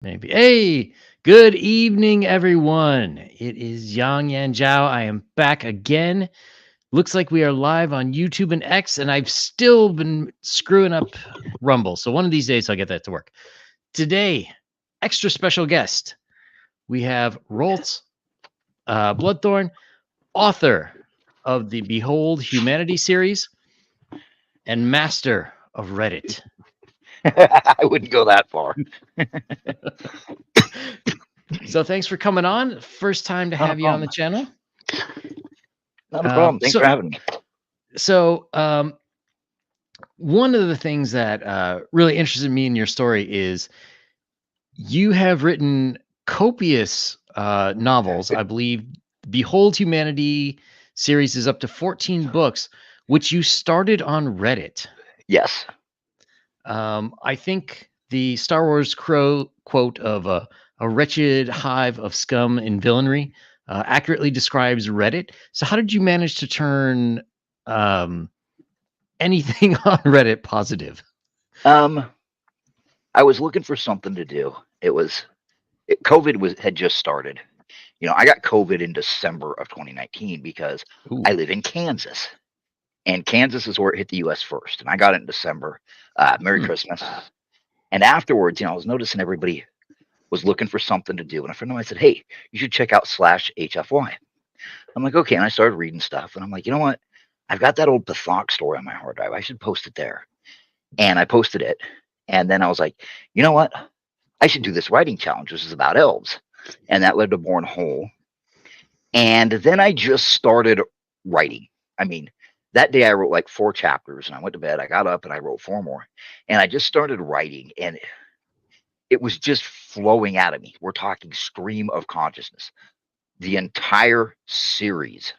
Maybe. Hey, good evening, everyone. It is Yang Yan Zhao. I am back again. Looks like we are live on YouTube and X, and I've still been screwing up Rumble. So one of these days I'll get that to work. Today, extra special guest. We have Ralts Bloodthorne, author of the Behold Humanity series and master of Reddit. I wouldn't go that far. So thanks for coming on. First time to Not a have you on the problem. channel. Not a problem. Thanks So for having me. So, one of the things that really interested me in your story is you have written copious novels. I believe Behold Humanity series is up to 14 books, which you started on Reddit. Yes. I think the Star Wars crow quote of a wretched hive of scum and villainy accurately describes Reddit. So, how did you manage to turn anything on Reddit positive? Um, I was looking for something to do. COVID had just started. I got COVID in December of 2019 because Ooh. I live in Kansas, and Kansas is where it hit the U.S. first. And I got it in December. Merry Hmm. Christmas. And afterwards, I was noticing everybody was looking for something to do. And a friend of mine said, "Hey, you should check out /HFY." I'm like, okay. And I started reading stuff, and I'm like, you know what? I've got that old Pathok story on my hard drive. I should post it there. And I posted it. And then I was like, you know what? I should do this writing challenge. This is about elves. And that led to Born Whole. And then I just started writing. I mean, that day I wrote like 4 chapters, and I went to bed. I got up and I wrote 4 more. And I just started writing, and it was just flowing out of me. We're talking stream of consciousness. The entire series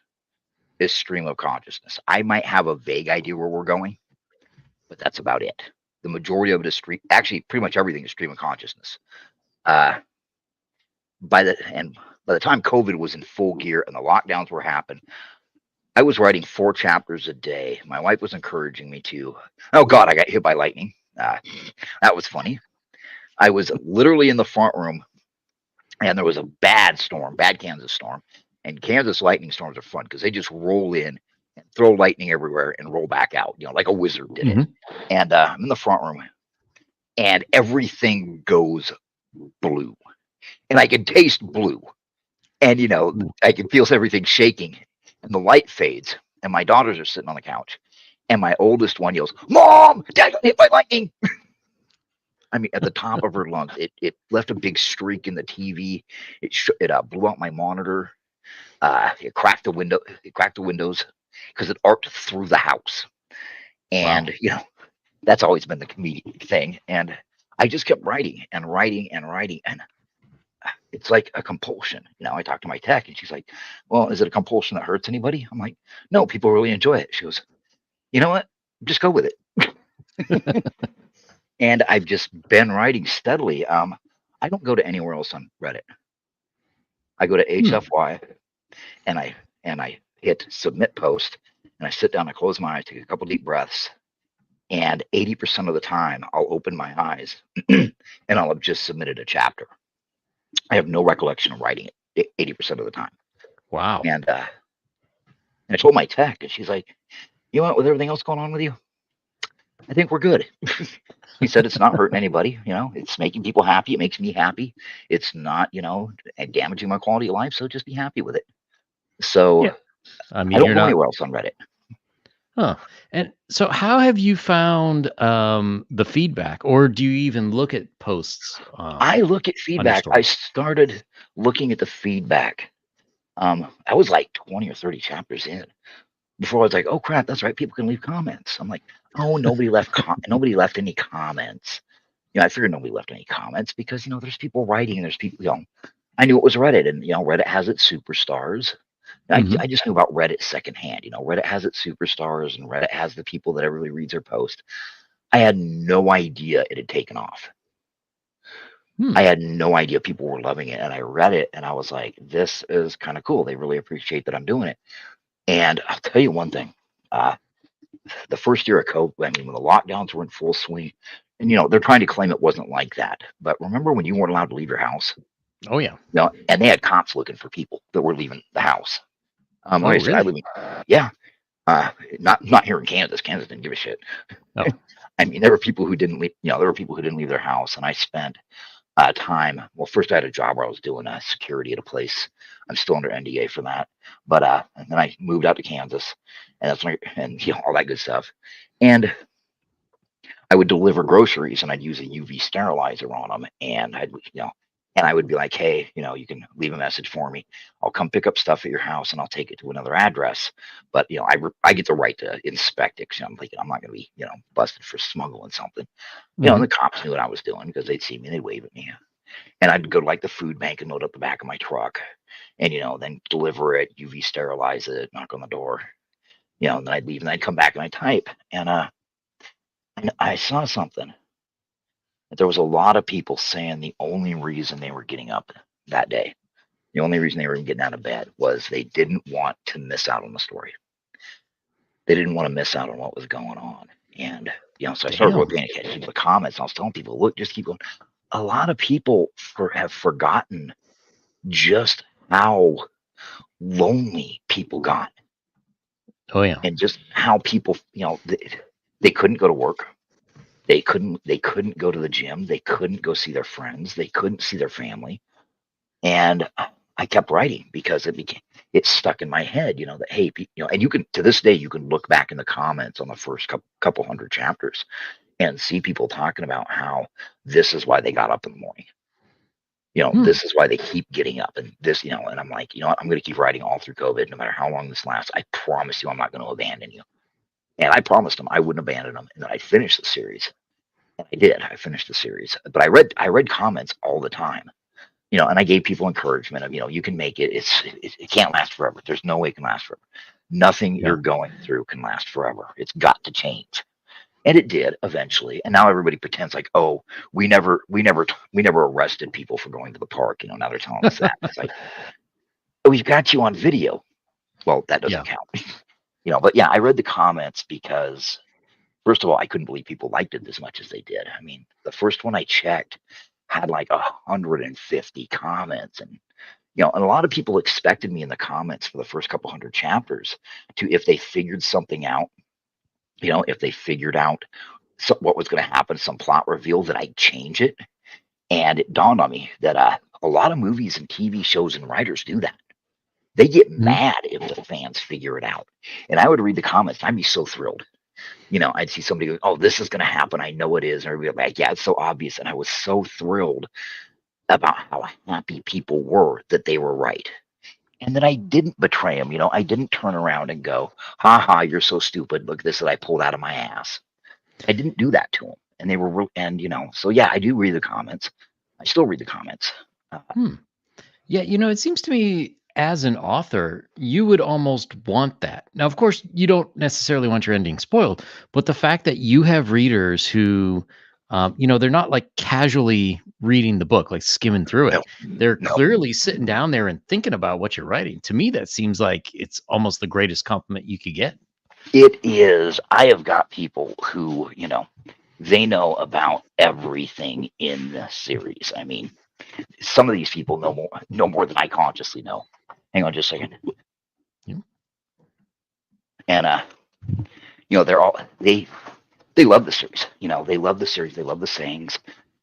is stream of consciousness. I might have a vague idea where we're going, but that's about it. The majority of it is stream. Actually, pretty much everything is stream of consciousness. Uh, by the time COVID was in full gear and the lockdowns were happening, I was writing 4 chapters a day. My wife was encouraging me to. Oh God, I got hit by lightning. That was funny. I was literally in the front room, and there was a bad storm, bad Kansas storm. And Kansas lightning storms are fun because they just roll in and throw lightning everywhere and roll back out, like a wizard did it. Mm-hmm. And I'm in the front room, and everything goes blue, and I can taste blue, and I can feel everything shaking, and the light fades, and my daughters are sitting on the couch, and my oldest one yells, "Mom, Dad got hit by lightning!" I mean, at the top of her lungs. It left a big streak in the TV. It blew out my monitor. It cracked the window. It cracked the windows because it arced through the house. And Wow. that's always been the comedic thing. And I just kept writing and writing and writing, and it's like a compulsion. I talked to my tech, and she's like, "Well, is it a compulsion that hurts anybody?" I'm like, "No, people really enjoy it." She goes, "You know what? Just go with it." And I've just been writing steadily. I don't go to anywhere else on Reddit. I go to Hmm. HFY, and I hit submit post, and I sit down, I close my eyes, take a couple deep breaths, and 80% of the time I'll open my eyes and I'll have just submitted a chapter. I have no recollection of writing it 80% of the time. Wow. And I told my tech, and she's like, "You know what, with everything else going on with you, I think we're good." He said it's not hurting anybody. It's making people happy. It makes me happy. It's not, damaging my quality of life. So just be happy with it. So Yeah. I I mean, don't you're go not. anywhere else on Reddit. Huh. And so, how have you found the feedback, or do you even look at posts I look at on your feedback. I story? started looking at the feedback. I was like 20 or 30 chapters in before I was like, "Oh crap, that's right. People can leave comments." I'm like, "Oh, nobody left any comments." I figured nobody left any comments because there's people writing, and there's people. I knew it was Reddit, and Reddit has its superstars. Hmm. I just knew about Reddit secondhand. Reddit has its superstars, and Reddit has the people that everybody reads their post. I had no idea it had taken off. Hmm. I had no idea people were loving it, and I read it, and I was like, "This is kind of cool. They really appreciate that I'm doing it." And I'll tell you one thing: the first year of COVID, I mean, when the lockdowns were in full swing, And they're trying to claim it wasn't like that. But remember when you weren't allowed to leave your house? Oh yeah. And they had cops looking for people that were leaving the house. Oh Like I said, I really? live in, yeah, not here in Kansas. Kansas didn't give a shit. Oh I mean, there were people who didn't leave. There were people who didn't leave their house, and I spent time. Well, first I had a job where I was doing security at a place. I'm still under NDA for that, but and then I moved out to Kansas, and that's when and all that good stuff. And I would deliver groceries, and I'd use a UV sterilizer on them, and and I would be like, hey, you can leave a message for me. I'll come pick up stuff at your house, and I'll take it to another address. But I get the right to inspect it. 'Cause I'm thinking I'm not going to be busted for smuggling something. And mhm. the cops knew what I was doing because they'd see me, they'd wave at me. And I'd go to like the food bank and load up the back of my truck and, then deliver it, UV sterilize it, knock on the door, and then I'd leave and I'd come back and I'd type. And I saw something that there was a lot of people saying the only reason they were getting up that day, the only reason they were getting out of bed was they didn't want to miss out on the story. They didn't want to miss out on what was going on. And, so I started Damn. really paying attention to the comments. And I was telling people, look, just keep going. A lot of people have forgotten just how lonely people got Oh yeah. and just how people they couldn't go to work, they couldn't go to the gym, they couldn't go see their friends, they couldn't see their family. And I kept writing because it stuck in my head, that hey, and you can, to this day, you can look back in the comments on the first couple hundred chapters and see people talking about how this is why they got up in the morning. Hmm. This is why they keep getting up, and this, and I'm like, what, I'm going to keep writing all through COVID, no matter how long this lasts. I promise you, I'm not going to abandon you. And I promised them I wouldn't abandon them, and that I'd finish the series. And I did. I finished the series, but I read comments all the time, and I gave people encouragement of, you can make it. It can't last forever. There's no way it can last forever. Nothing Yeah. you're going through can last forever. It's got to change. And it did eventually. And now everybody pretends like, oh, we never arrested people for going to the park. Now they're telling us that. It's like, oh, we've got you on video. Well, that doesn't Yeah. count. But yeah, I read the comments because first of all, I couldn't believe people liked it as much as they did. I mean, the first one I checked had like 150 comments, and and a lot of people expected me in the comments for the first couple hundred chapters to, if they figured something out, if they figured out what was going to happen, some plot reveal, that I'd change it. And it dawned on me that a lot of movies and TV shows and writers do that. They get Mhm. mad if the fans figure it out. And I would read the comments. I'd be so thrilled. I'd see somebody go, oh, this is going to happen. I know it is. And I'd be like, yeah, it's so obvious. And I was so thrilled about how happy people were that they were right. And then I didn't betray them. I didn't turn around and go, ha ha, you're so stupid. Look, this that I pulled out of my ass. I didn't do that to them. And they were, and so yeah, I do read the comments. I still read the comments. Hmm. Yeah, it seems to me as an author, you would almost want that. Now, of course, you don't necessarily want your ending spoiled, but the fact that you have readers who, they're not like casually reading the book, like skimming through No, it. They're no, clearly sitting down there and thinking about what you're writing. To me, that seems like it's almost the greatest compliment you could get. it is. I have got people who, they know about everything in the series. I mean, some of these people know more than I consciously know. Hang on just a second. Yeah. And they're all they love the series. They love the series. They love the sayings.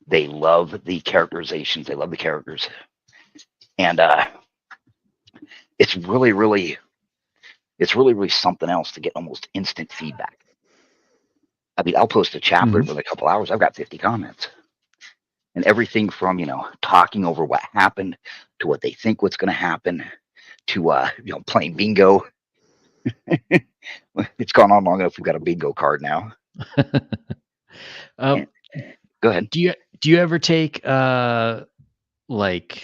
They love the characterizations. They love the characters. And it's really, really, really something else to get almost instant feedback. I mean, I'll post a chapter, Mhm. and within a couple hours, I've got 50 comments, and everything from talking over what happened to what they think what's going to happen to playing bingo. It's gone on long enough. We've got a bingo card now. uh, And, go ahead. do you ever take like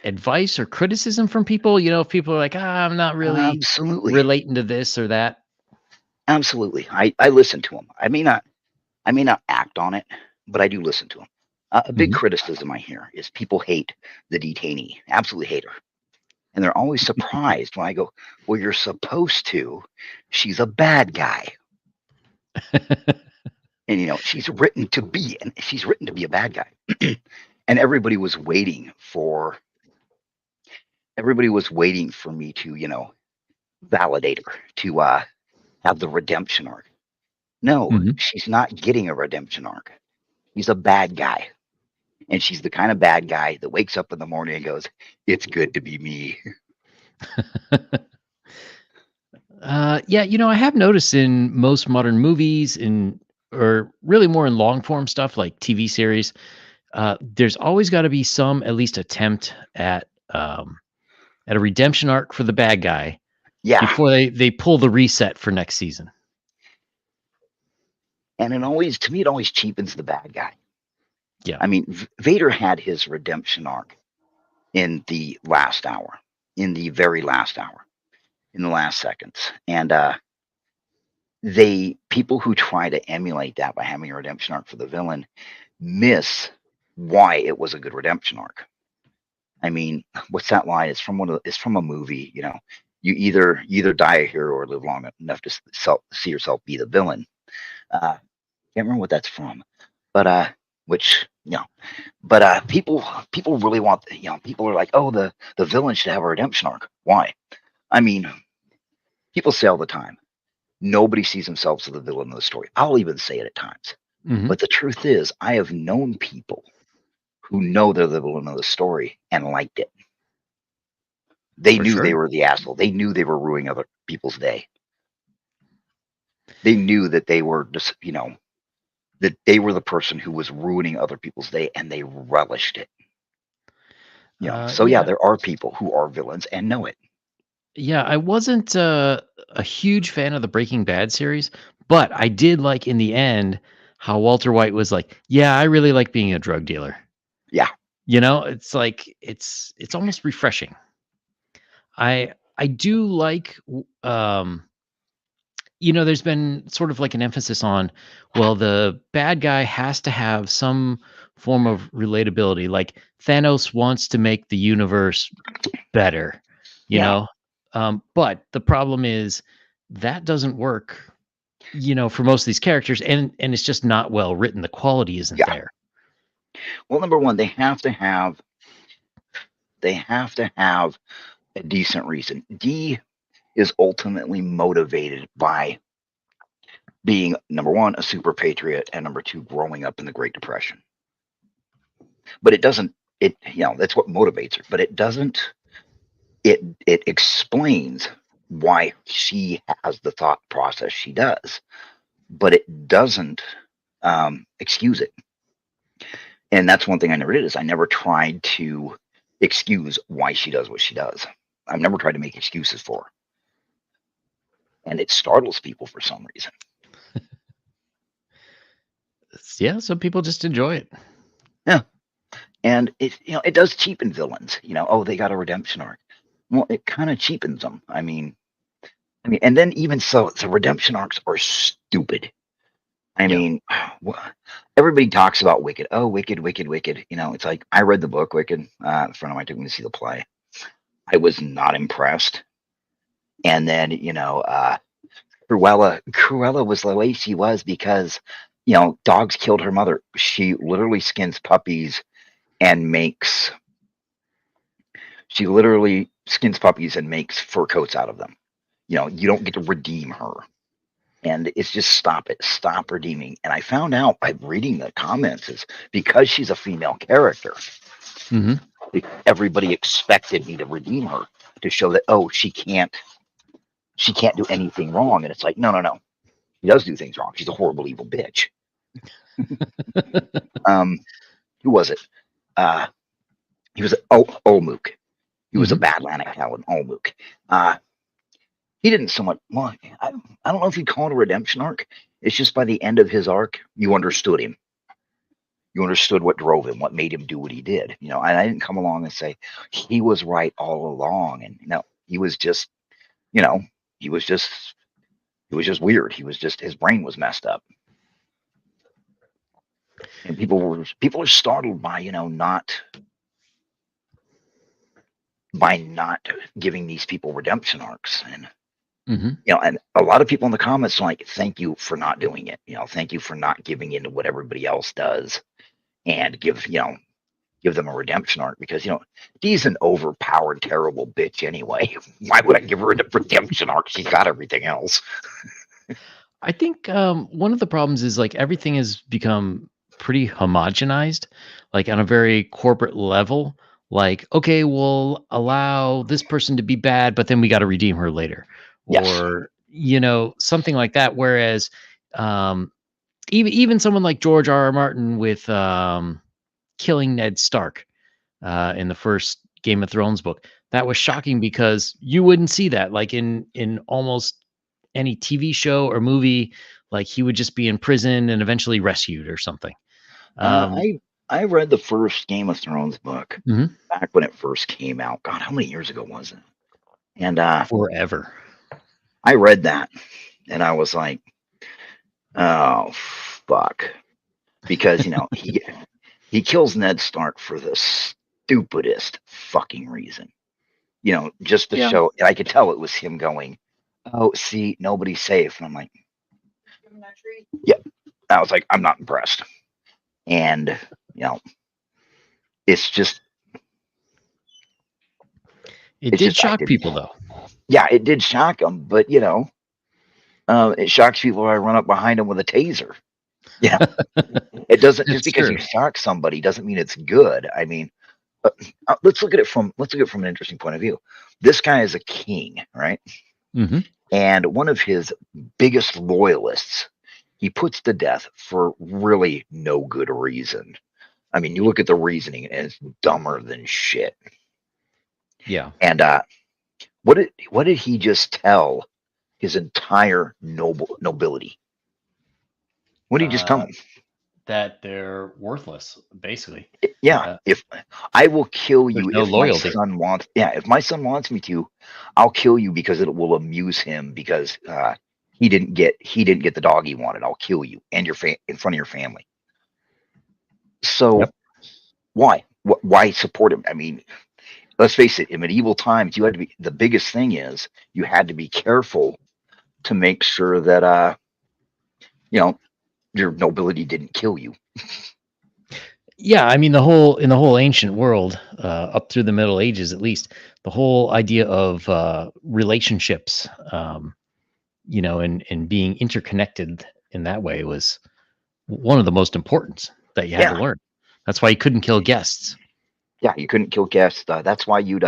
advice or criticism from people? If people are like, I'm not really Absolutely, relating to this or that. absolutely. I listen to them. I may not act on it, but I do listen to them. A big Mhm. criticism I hear is people hate the detainee, absolutely hate her. And they're always surprised when I go, well, you're supposed to. She's a bad guy. and she's written to be a bad guy, and everybody was waiting for me to validate her, to have the redemption arc. No, Mhm. she's not getting a redemption arc. He's a bad guy. And she's the kind of bad guy that wakes up in the morning and goes, "It's good to be me." Yeah, I have noticed in most modern movies, or really more in long form stuff like TV series, there's always got to be some at least attempt at a redemption arc for the bad guy Yeah. before they pull the reset for next season. And to me, it always cheapens the bad guy. Yeah. I mean, Vader had his redemption arc in the last hour, in the very last hour, in the last seconds. And people who try to emulate that by having a redemption arc for the villain miss why it was a good redemption arc. I mean, what's that line? It's from a movie. You either die a hero or live long enough to see yourself be the villain. Can't remember what that's from, but which but people really want, people are like, oh, the villain should have a redemption arc. Why? I mean, people say all the time, nobody sees themselves as the villain of the story. I'll even say it at times, Hmm. but the truth is, I have known people who know they're the villain of the story and liked it. They For knew they sure. were the asshole. They knew they were ruining other people's day. They knew that they were just, that they were the person who was ruining other people's day, and they relished it. So yeah, Yeah. there are people who are villains and know it. Yeah, I wasn't a huge fan of the Breaking Bad series, but I did like in the end how Walter White was like, "Yeah, I really like being a drug dealer." Yeah, It's like it's almost refreshing. I do like there's been sort of like an emphasis on, well, the bad guy has to have some form of relatability. Like Thanos wants to make the universe better, you yeah, know? But the problem is that doesn't work, for most of these characters, and it's just not well written. The quality isn't yeah. there. Well, number one, they have to have a decent reason. D is ultimately motivated by being, number one, a super patriot, and number two, growing up in the Great Depression. But it doesn't. That's what motivates her. But it doesn't. It explains why she has the thought process she does, but it doesn't excuse it. And that's one thing I never did, is I never tried to excuse why she does what she does. I've never tried to make excuses for her. And it startles people for some reason. Yeah, some people just enjoy it. Yeah. And it does cheapen villains. Oh, they got a redemption arc. Well, it kind of cheapens them. And then even so, the redemption arcs are stupid. I Yeah. mean, everybody talks about Wicked. Oh, Wicked, Wicked, Wicked. It's like, I read the book Wicked. A friend of mine took me to see the play. I was not impressed. And then, Cruella was the way she was because, dogs killed her mother. She literally skins puppies and makes fur coats out of them. You don't get to redeem her. And it's just, stop redeeming. And I found out by reading the comments is because she's a female character, Hmm. everybody expected me to redeem her, to show that, oh, she can't do anything wrong. And it's like, no, no, no. She does do things wrong. She's a horrible, evil bitch. Um, who was it? Uh, he was Olmuk. He was a Hmm. bad Lanakalan, Olmuk. Uh, he didn't so much. Well, I don't know if you'd call it a redemption arc. It's just by the end of his arc, you understood him. You understood what drove him, what made him do what he did. And I didn't come along and say he was right all along. And he was just, you know, he was just, weird. His brain was messed up. And people are startled by, not giving these people redemption arcs. And Mhm. And a lot of people in the comments are like, thank you for not doing it. Thank you for not giving in to what everybody else does and give them a redemption arc because Dee's an overpowered, terrible bitch anyway. Why would I give her a redemption arc? She's got everything else. I think one of the problems is like everything has become pretty homogenized, like on a very corporate level. Like, okay, we'll allow this person to be bad, but then we got to redeem her later, Yes. or something like that. Whereas, um, even someone like George R. R. Martin with killing Ned Stark in the first Game of Thrones book, that was shocking because you wouldn't see that like in almost any TV show or movie. Like he would just be in prison and eventually rescued or something. Uh, Um, I I read the first Game of Thrones book mhm. back when it first came out. God, how many years ago was it? And Forever. I read that and I was like, oh fuck, because he kills Ned Stark for the stupidest fucking reason. Just to Yeah. show. And I could tell it was him going, "Oh, see, nobody's safe." And I'm like, "Yeah." I was like, "I'm not impressed." And you know, it's just, It it's did just, I shock didn't. people though. Yeah, it did shock him, but it shocks people when I run up behind him with a taser. Yeah, it doesn't. Just It's because true. you shock somebody doesn't mean it's good. I mean, let's look at it from an interesting point of view. This guy is a king, right? Mhm. And one of his biggest loyalists, he puts to death for really no good reason. I mean, you look at the reasoning, and it's dumber than shit. Yeah. And what did he just tell his entire nobility? What did he just tell Uh, them? that they're worthless, basically. Yeah, Uh, if I will kill there's you no if my loyalty. son wants. Yeah, if my son wants me to, I'll kill you because it will amuse him because he didn't get the dog he wanted. I'll kill you and in front of your family. So Yep. why? Why support him? I mean, let's face it. In medieval times, you had to be. The biggest thing is you had to be careful to make sure that you know your nobility didn't kill you. Yeah, I mean the whole ancient world, up through the Middle Ages at least, the whole idea of relationships, and being interconnected in that way was one of the most important that you had to Yeah, learn. That's why you couldn't kill guests. yeah. You couldn't kill guests. That's why you'd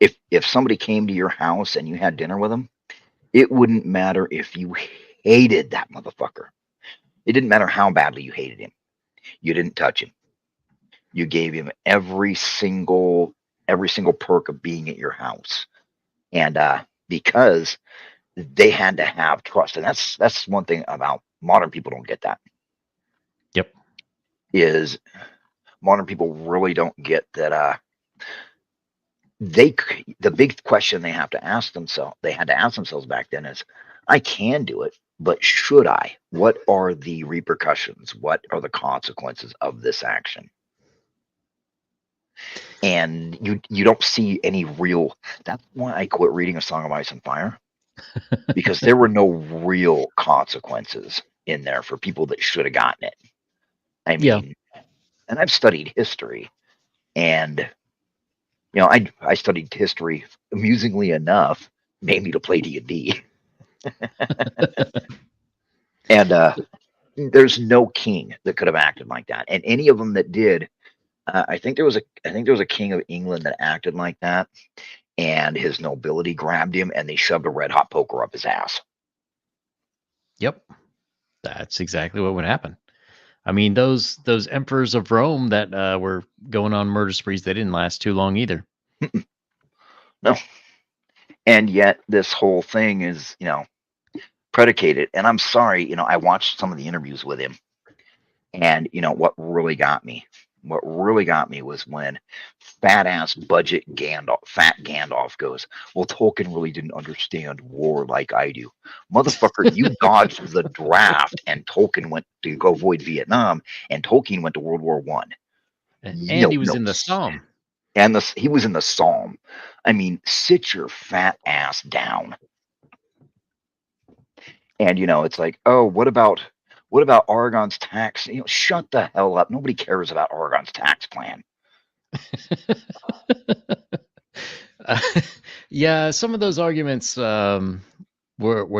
if somebody came to your house and you had dinner with them, it wouldn't matter if you hated that motherfucker. It didn't matter how badly you hated him. You didn't touch him. You gave him every single perk of being at your house, and because they had to have trust, and that's one thing about modern people don't get that Yep. is modern people really don't get that the big question they had to ask themselves back then is, I can do it, but should I? What are the repercussions? What are the consequences of this action? And you don't see any real. That's why I quit reading A Song of Ice and Fire, because there were no real consequences in there for people that should have gotten it. I Yeah. mean, and I've studied history, and I studied history, amusingly enough, made me to play D&D. And there's no king that could have acted like that, and any of them that did, I think there was a king of England that acted like that, and his nobility grabbed him and they shoved a red hot poker up his ass. Yep. That's exactly what would happen. I mean, those emperors of Rome that were going on murder sprees, they didn't last too long either. No, and yet this whole thing is predicated. And I'm sorry, I watched some of the interviews with him, and what really got me was when fat ass fat Gandalf goes, "Well, Tolkien really didn't understand war like I do." Motherfucker, you dodged the draft, and Tolkien went to go avoid Vietnam, and Tolkien went to World War One. And No, he was no, in the Psalm. and he was in the Psalm. I mean, sit your fat ass down. And it's like, oh, what about Oregon's tax? Shut the hell up. Nobody cares about Oregon's tax plan. Uh, yeah, some of those arguments were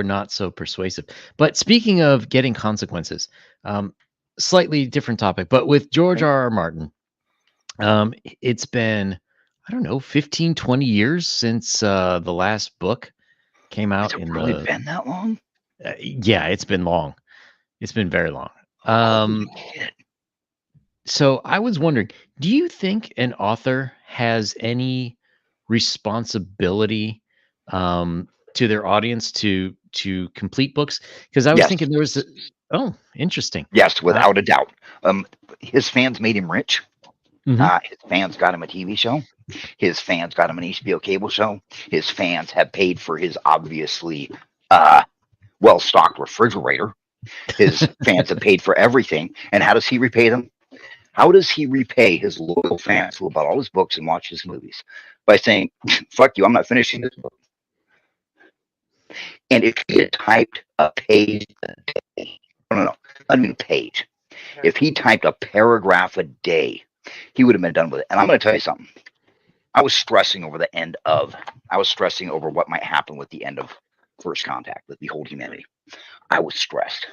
not so persuasive. But speaking of getting consequences, um, slightly different topic, but with George Okay. R. R. Martin, it's been, I don't know, 15, 20 years since the last book came Has out it in really the. been that long? Yeah, it's been long. It's been very long. Holy shit. So I was wondering, do you think an author has any responsibility to their audience to complete books? Because I was Yes. thinking there was oh, interesting. Yes, Uh, without a doubt. His fans made him rich. mhm. His fans got him a TV show. His fans got him an HBO cable show. His fans have paid for his obviously well-stocked refrigerator. His fans have paid for everything. And how does he repay them? How does he repay his loyal fans who bought all his books and watch his movies? By saying, fuck you, I'm not finishing this book. And if he had typed a page a day, no, not even a page. If he typed a paragraph a day, he would have been done with it. And I'm going to tell you something. I was stressing over what might happen with the end of First Contact, with Behold Humanity. I was stressed.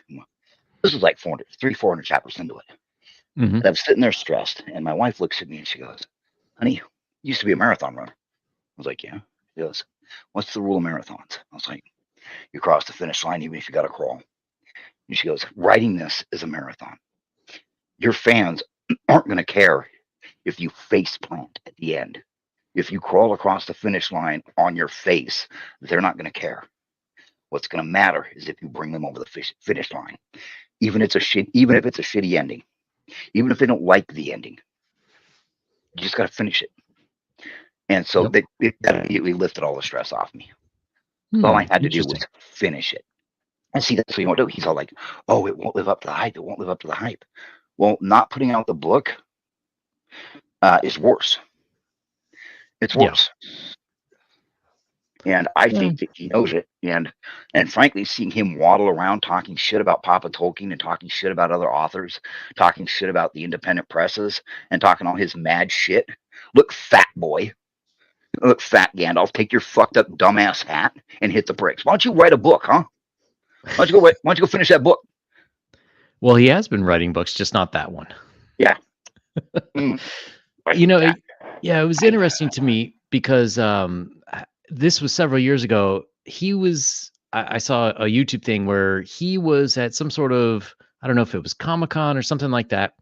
This was like 400 chapters into it. Mhm. And I was sitting there stressed, and my wife looks at me and she goes, honey, you used to be a marathon runner. I was like, yeah. She goes, what's the rule of marathons? I was like, you cross the finish line even if you got to crawl. And she goes, writing this is a marathon. Your fans aren't going to care if you face plant at the end. If you crawl across the finish line on your face, they're not going to care. What's going to matter is if you bring them over the finish line, even if it's a shitty ending, even if they don't like the ending, you just got to finish it. And so Yep. that immediately lifted all the stress off me. All I had to do was Interesting. finish it. And see, that's what you won't do. He's all like, oh, it won't live up to the hype. It won't live up to the hype. Well, not putting out the book is worse. It's Yeah. worse. And I Yeah. think that he knows it. And frankly, seeing him waddle around talking shit about Papa Tolkien and talking shit about other authors, talking shit about the independent presses, and talking all his mad shit. Look, fat boy. Look, fat Gandalf, take your fucked up dumbass hat and hit the bricks. Why don't you write a book, huh? Why don't you go finish that book? Well, he has been writing books, just not that one. Yeah. Mm. You know, yeah, it was interesting to me because this was several years ago. I saw a YouTube thing where he was at some sort of, I don't know if it was Comic-Con or something like that.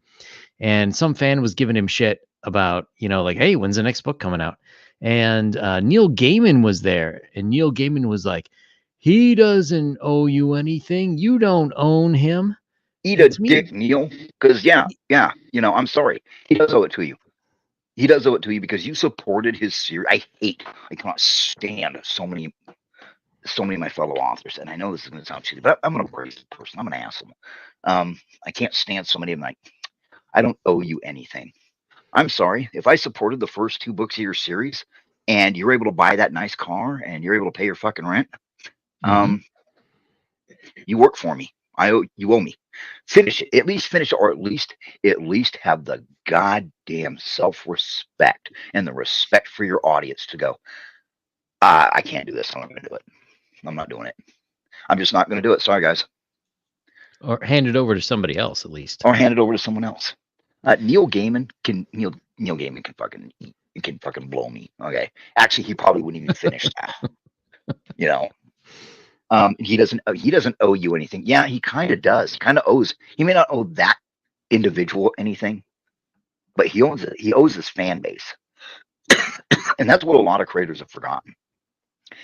And some fan was giving him shit about, like, hey, when's the next book coming out? And Neil Gaiman was there. And Neil Gaiman was like, he doesn't owe you anything. You don't own him. Eat And a to me, dick, Neil. Because yeah, I'm sorry. He does owe it to you. He does owe it to you because you supported his series. I cannot stand so many of my fellow authors, and I know this is going to sound shitty, but I'm going to praise the person. I'm going to ask them. I can't stand so many of them. Like, I don't owe you anything. I'm sorry if I supported the first 2 books of your series, and you're able to buy that nice car, and you're able to pay your fucking rent. Mhm. You work for me. You owe me. Finish it. At least finish it, or at least have the goddamn self-respect and the respect for your audience to go, I can't do this. I'm not going to do it. I'm not doing it. I'm just not going to do it. Sorry, guys. Or hand it over to somebody else at least. Or hand it over to someone else. Neil Gaiman can fucking blow me. Okay, actually, he probably wouldn't even finish that. You know, he doesn't owe you anything. Yeah, he kind of does. He kind of owes. He may not owe that individual anything, but he owes his fan base, and that's what a lot of creators have forgotten.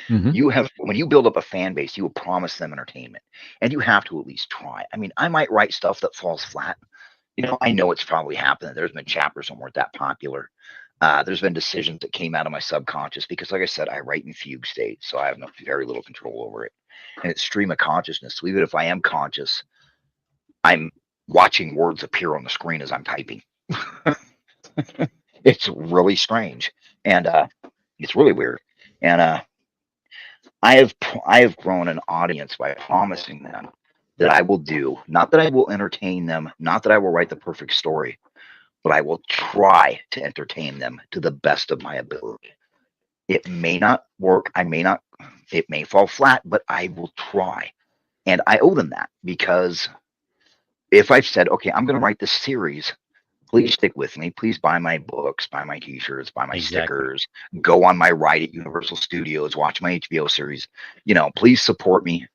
Mhm. When you build up a fan base, you will promise them entertainment, and you have to at least try. I mean, I might write stuff that falls flat. I know it's probably happened. There's been chapters that weren't that popular. There's been decisions that came out of my subconscious because, like I said, I write in fugue state, so I have very little control over it. And it's stream of consciousness. So even if I am conscious, I'm watching words appear on the screen as I'm typing. It's really strange, and it's really weird. And I have grown an audience by promising them that I will do, not that I will entertain them, not that I will write the perfect story, but I will try to entertain them to the best of my ability. It may not work. It may fall flat, but I will try. And I owe them that, because if I've said, okay, I'm going to write this series, please stick with me. Please buy my books, buy my t-shirts, buy my Exactly. stickers, go on my ride at Universal Studios, watch my HBO series, please support me.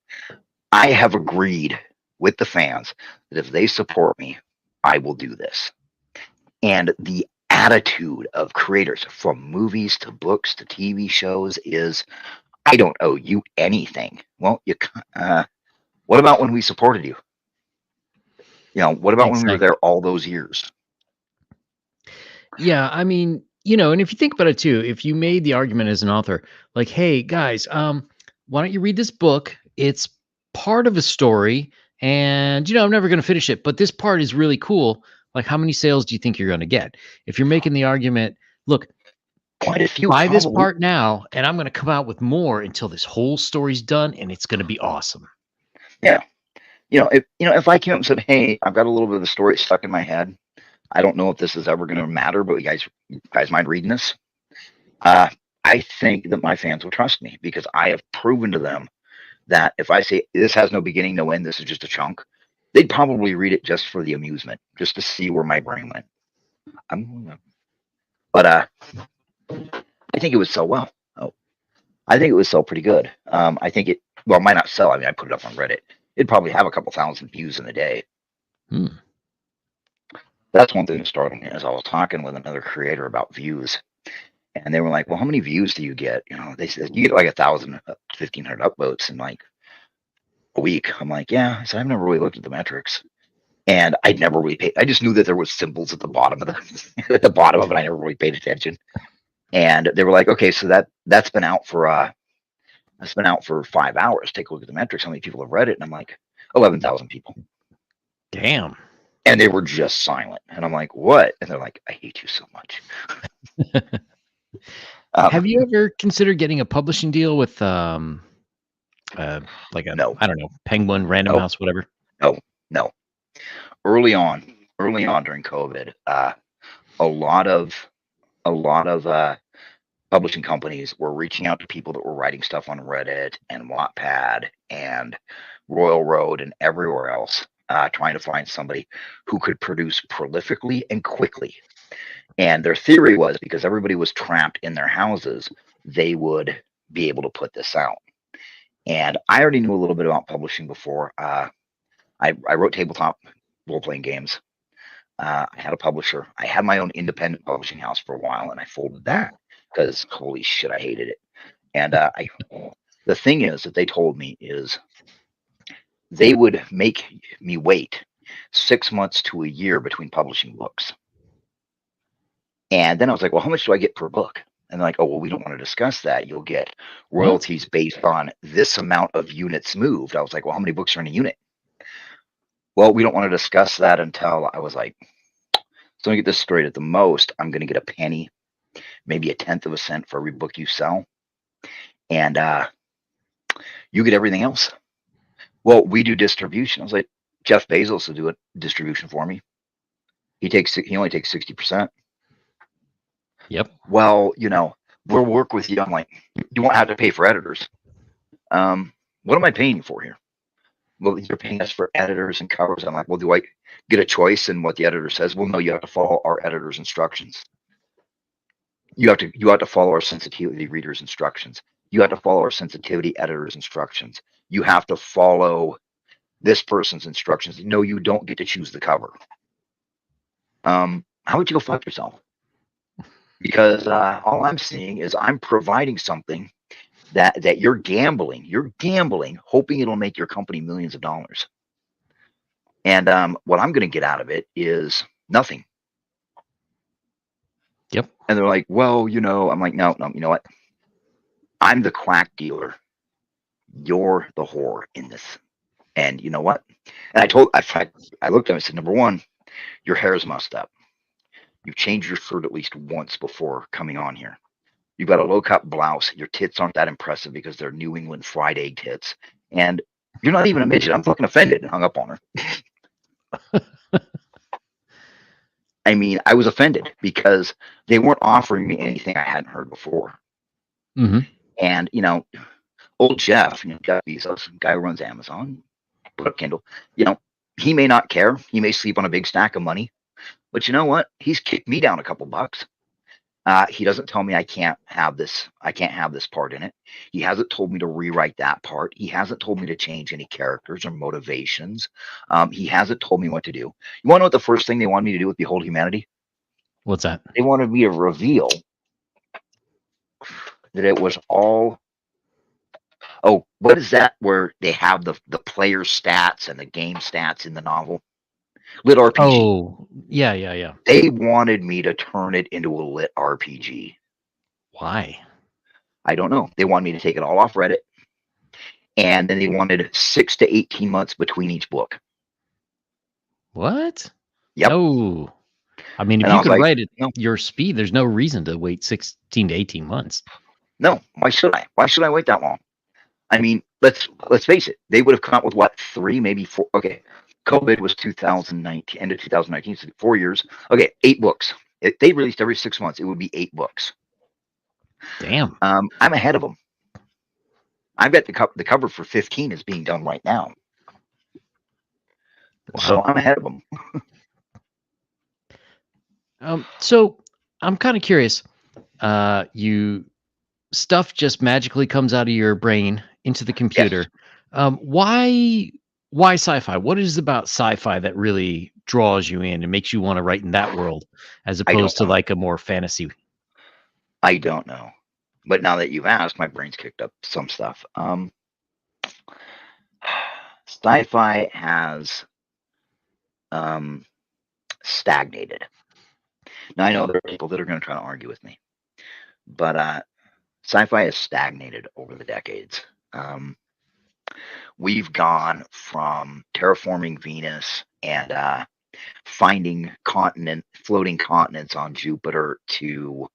I have agreed with the fans that if they support me, I will do this. And the attitude of creators, from movies to books to TV shows, is, I don't owe you anything. Well, what about when we supported you? What about when we were Exactly. there all those years? Yeah, I mean, and if you think about it too, if you made the argument as an author, like, "Hey, guys, why don't you read this book? It's part of a story, and, I'm never gonna finish it, but this part is really cool. Like, how many sales do you think you're gonna get?" If you're making the argument, "Look, Quite a few, buy this probably. part now, and I'm gonna come out with more until this whole story's done, and it's gonna be awesome." Yeah. If I came up and said, "Hey, I've got a little bit of the story stuck in my head. I don't know if this is ever going to matter, but you guys mind reading this?" Uh, I think that my fans will trust me, because I have proven to them that if I say this has no beginning, no end, this is just a chunk, they'd probably read it just for the amusement, just to see where my brain went. But I think it would sell well. Oh, I think it would sell pretty good. I think it might not sell. I mean, I put it up on Reddit. It'd probably have a couple thousand views in a day. Hmm. That's one thing that startled me, is I was talking with another creator about views, and they were like, "Well, how many views do you get?" They said, "You get like 1,000, 1,500 upvotes in like a week." I'm like, "Yeah." I said, "I've never really looked at the metrics, and I'd never really paid. I just knew that there was symbols at the bottom of the at the bottom of it. I never really paid attention." And they were like, "Okay, so that's been out for 5 hours. Take a look at the metrics. How many people have read it?" And I'm like, 11,000 people. Damn. And they were just silent. And I'm like, "What?" And they're like, "I hate you so much." Have you ever considered getting a publishing deal with, like a, No, I don't know, Penguin, Random no, House, whatever? no, no. Early on during COVID, a lot of publishing companies were reaching out to people that were writing stuff on Reddit and Wattpad and Royal Road and everywhere else, trying to find somebody who could produce prolifically and quickly. And their theory was, because everybody was trapped in their houses, they would be able to put this out. And I already knew a little bit about publishing before. I wrote tabletop role playing games. I had a publisher. I had my own independent publishing house for a while, and I folded Oh, that because holy shit, I hated it. And the thing is that they told me is they would make me wait 6 months to a year between publishing books. And then I was like, "Well, how much do I get per book?" And they're like, "Oh, well, we don't want to discuss that. You'll get what? royalties based on this amount of units moved." I was like, "Well, how many books are in a unit?" "Well, we don't want to discuss that until," I was like, "So let me get this straight. At the most, I'm going to get a penny, maybe a tenth of a cent for every book you sell. And you get everything else." "Well, we do distribution." I was like, "Jeff Bezos will do it distribution for me. He only takes 60%. Yep. "Well, we'll work with you." I'm like, "You won't have to pay for editors." What am I paying you for here?" "Well, you're paying us for editors and covers." I'm like, "Well, do I get a choice in what the editor says?" "Well, no, you have to follow our editor's instructions. You have to follow our sensitivity reader's instructions. You have to follow our sensitivity editor's instructions. You have to follow this person's instructions. No, you don't get to choose the cover." How would you go fuck yourself? Because all I'm seeing is I'm providing something that you're gambling. You're gambling, hoping it'll make your company millions of dollars. And what I'm going to get out of it is nothing. Yep. And they're like, "Well, I'm like, no, no, you know what? I'm the quack dealer. You're the whore in this. And you know what?" And I looked at him and said, "Number one, your hair is mussed up. You've changed your shirt at least once before coming on here. You've got a low-cut blouse. Your tits aren't that impressive because they're New England fried egg tits. And you're not even a midget. I'm fucking offended and hung up on her. I mean, I was offended because they weren't offering me anything I hadn't heard before. Mm-hmm. And, old Jeff, Jeff Bezos, guy who runs Amazon, put up Kindle, he may not care. He may sleep on a big stack of money. But you know what? He's kicked me down a couple bucks. He doesn't tell me I can't have this. I can't have this part in it. He hasn't told me to rewrite that part. He hasn't told me to change any characters or motivations. He hasn't told me what to do. You want to know what the first thing they wanted me to do with Behold Humanity? What's that? They wanted me to reveal that it was all. Oh, what is that? Where they have the player stats and the game stats in the novel? Lit RPG. Oh, yeah. They wanted me to turn it into a lit RPG. Why? I don't know. They wanted me to take it all off Reddit. And then they wanted 6 to 18 months between each book. What? Yep. No. I mean, if And you could write it no. your speed, there's no reason to wait 16 to 18 months. No, why should I? Why should I wait that long? I mean, let's face it. They would have come up with what, 3, maybe 4. Okay, COVID was 2019, end of 2019, so 4 years. Okay, 8 books. If they released every 6 months, it would be 8 books. Damn. I'm ahead of them. I've got the cover for 15 is being done right now. Wow. So I'm ahead of them. So I'm kind of curious. Stuff just magically comes out of your brain into the computer. Yes. Why sci-fi? What is about sci-fi that really draws you in and makes you want to write in that world as opposed to like a more fantasy? I don't know. But now that you've asked, my brain's kicked up some stuff. Sci-fi has stagnated. Now, I know there are people that are going to try to argue with me, but sci-fi has stagnated over the decades. We've gone from terraforming Venus and finding floating continents on Jupiter to,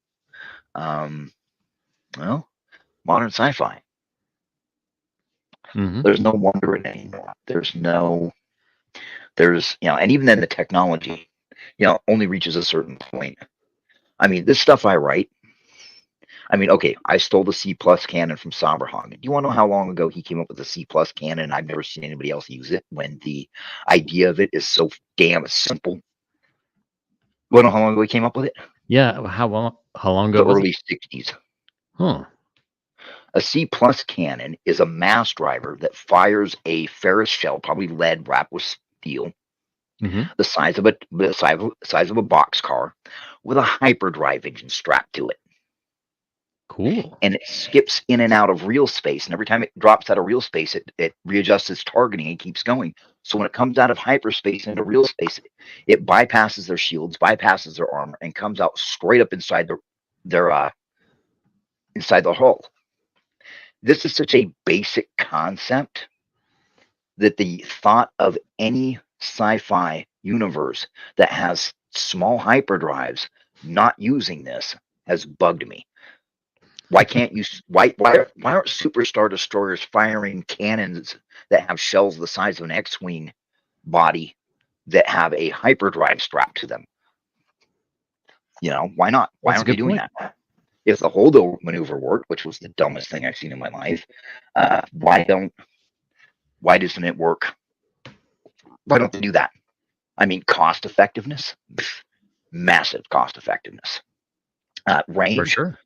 modern sci-fi. Mm-hmm. There's no wonder in it anymore. And even then the technology, only reaches a certain point. I mean, this stuff I write, okay, I stole the C+ cannon from Saberhagen. Do you want to know how long ago he came up with the C+ cannon? I've never seen anybody else use it when the idea of it is so damn simple. You want to know how long ago he came up with it? Yeah, how long ago? The early 60s. Huh. A C+ cannon is a mass driver that fires a ferrous shell, probably lead wrapped with steel, the size of a boxcar, with a hyperdrive engine strapped to it. Cool. And it skips in and out of real space, and every time it drops out of real space, it readjusts its targeting and keeps going. So when it comes out of hyperspace into real space, it bypasses their shields, bypasses their armor, and comes out straight up inside their hull. This is such a basic concept that the thought of any sci-fi universe that has small hyperdrives not using this has bugged me. Why can't you? Why aren't superstar destroyers firing cannons that have shells the size of an X-wing body that have a hyperdrive strapped to them? Why not? Why aren't they doing that? If the Holdo maneuver worked, which was the dumbest thing I've seen in my life, why doesn't it work? Why don't they do that? I mean, cost effectiveness, massive cost effectiveness. Range, for sure.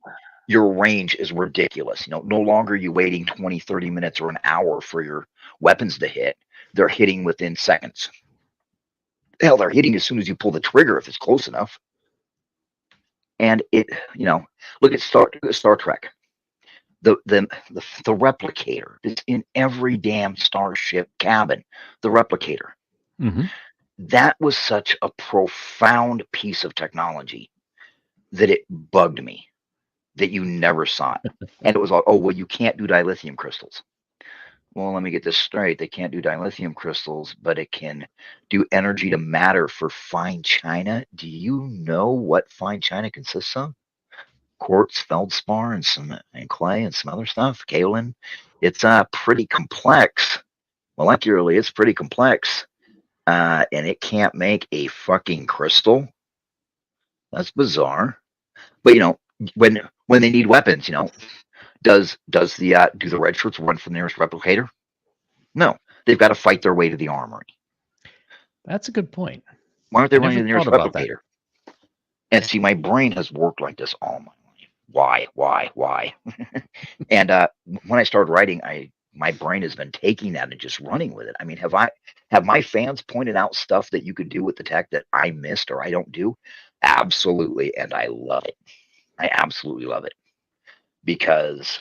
Your range is ridiculous. No longer are you waiting 20, 30 minutes or an hour for your weapons to hit. They're hitting within seconds. Hell, they're hitting as soon as you pull the trigger if it's close enough. And look at Star Trek. The replicator is in every damn starship cabin. The replicator. Mm-hmm. That was such a profound piece of technology that it bugged me that you never saw it. And it was all, well, you can't do dilithium crystals. Well, let me get this straight. They can't do dilithium crystals, but it can do energy to matter for fine china. Do you know what fine china consists of? quartz, feldspar, and clay and some other stuff, kaolin. It's pretty complex. Molecularly, it's pretty complex. And it can't make a fucking crystal. That's bizarre. But when they need weapons, do the red shirts run from the nearest replicator? No, they've got to fight their way to the armory. That's a good point. Why aren't they I running never to the nearest thought about that. replicator? And see, my brain has worked like this all my life. Why? And when I started writing, my brain has been taking that and just running with it. I mean, have my fans pointed out stuff that you could do with the tech that I missed or I don't do? Absolutely, and I love it. I absolutely love it because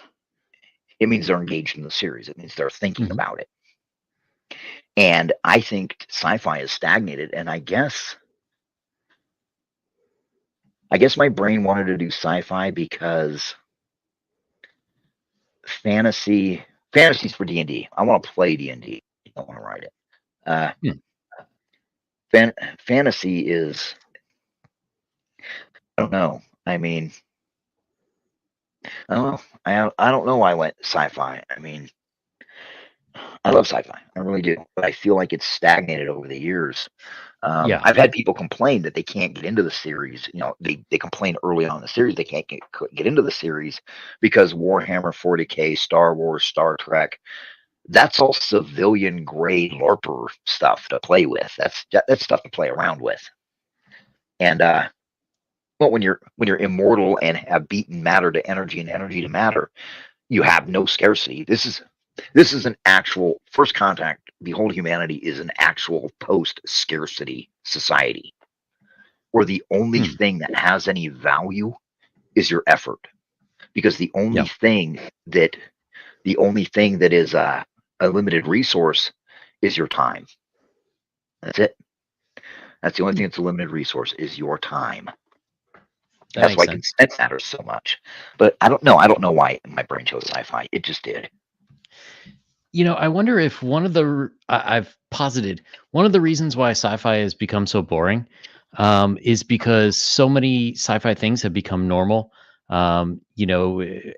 it means they're engaged in the series. It means they're thinking Mhm. about it. And I think sci-fi is stagnated, and I guess my brain wanted to do sci-fi because fantasy's for D&D. I want to play D&D. I don't want to write it. Hmm. Fantasy is, I don't know. I mean, I don't know. I don't know why I went sci-fi. I mean, I love sci-fi. I really do. But I feel like it's stagnated over the years. Yeah. I've had people complain that they can't get into the series. They complain early on in the series they can't get into the series because Warhammer 40K, Star Wars, Star Trek, that's all civilian grade LARPer stuff to play with. That's stuff to play around with. And but when you're immortal and have beaten matter to energy and energy to matter, you have no scarcity. This is an actual First Contact. Behold Humanity is an actual post-scarcity society where the only thing that has any value is your effort, because the only thing that is a limited resource is your time. That's it. That's the only thing that's a limited resource is your time. That That's makes why sense. consent matters so much. But I don't know. I don't know why my brain chose sci-fi. It just did. I wonder if I've posited one of the reasons why sci-fi has become so boring is because so many sci-fi things have become normal.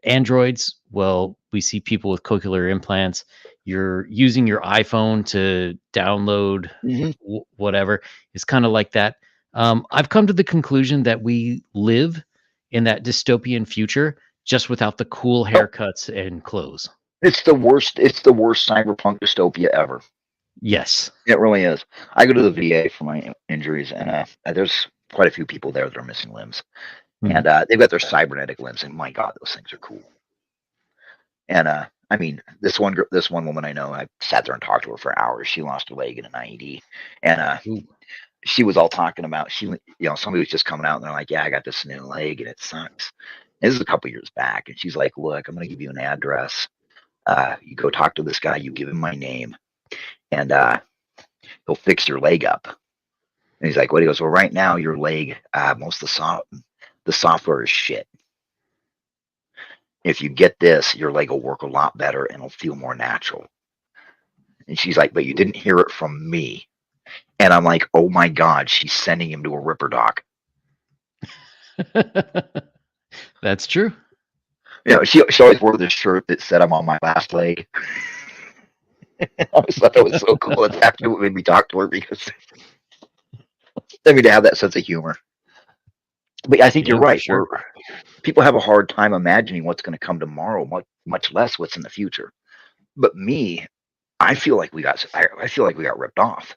Androids, well, we see people with cochlear implants. You're using your iPhone to download Mm-hmm. whatever. It's kind of like that. I've come to the conclusion that we live in that dystopian future just without the cool Oh, haircuts and clothes. it's the worst. It's the worst cyberpunk dystopia ever. Yes. It really is. I go to the VA for my injuries, and there's quite a few people there that are missing limbs, Mhm. and they've got their cybernetic limbs, and my God, those things are cool. And I mean, this one woman I know, I sat there and talked to her for hours. She lost her leg in an IED, and Ooh. she was all talking about somebody was just coming out and they're like, yeah, I got this new leg and it sucks. And this is a couple years back, and she's like, look, I'm going to give you an address. You go talk to this guy. You give him my name, and he'll fix your leg up. And he's like, what? He goes, well, right now your leg, most of the software is shit. If you get this, your leg will work a lot better and it'll feel more natural. And she's like, but you didn't hear it from me. And I'm like, oh my God, she's sending him to a Ripper Doc. That's true. She always wore this shirt that said, I'm on my last leg. I always thought that was so cool. It's actually what made me talk to her, because to have that sense of humor. But I think you're Yeah, for right. sure. People have a hard time imagining what's going to come tomorrow, much less what's in the future. But me, I feel like we got ripped off.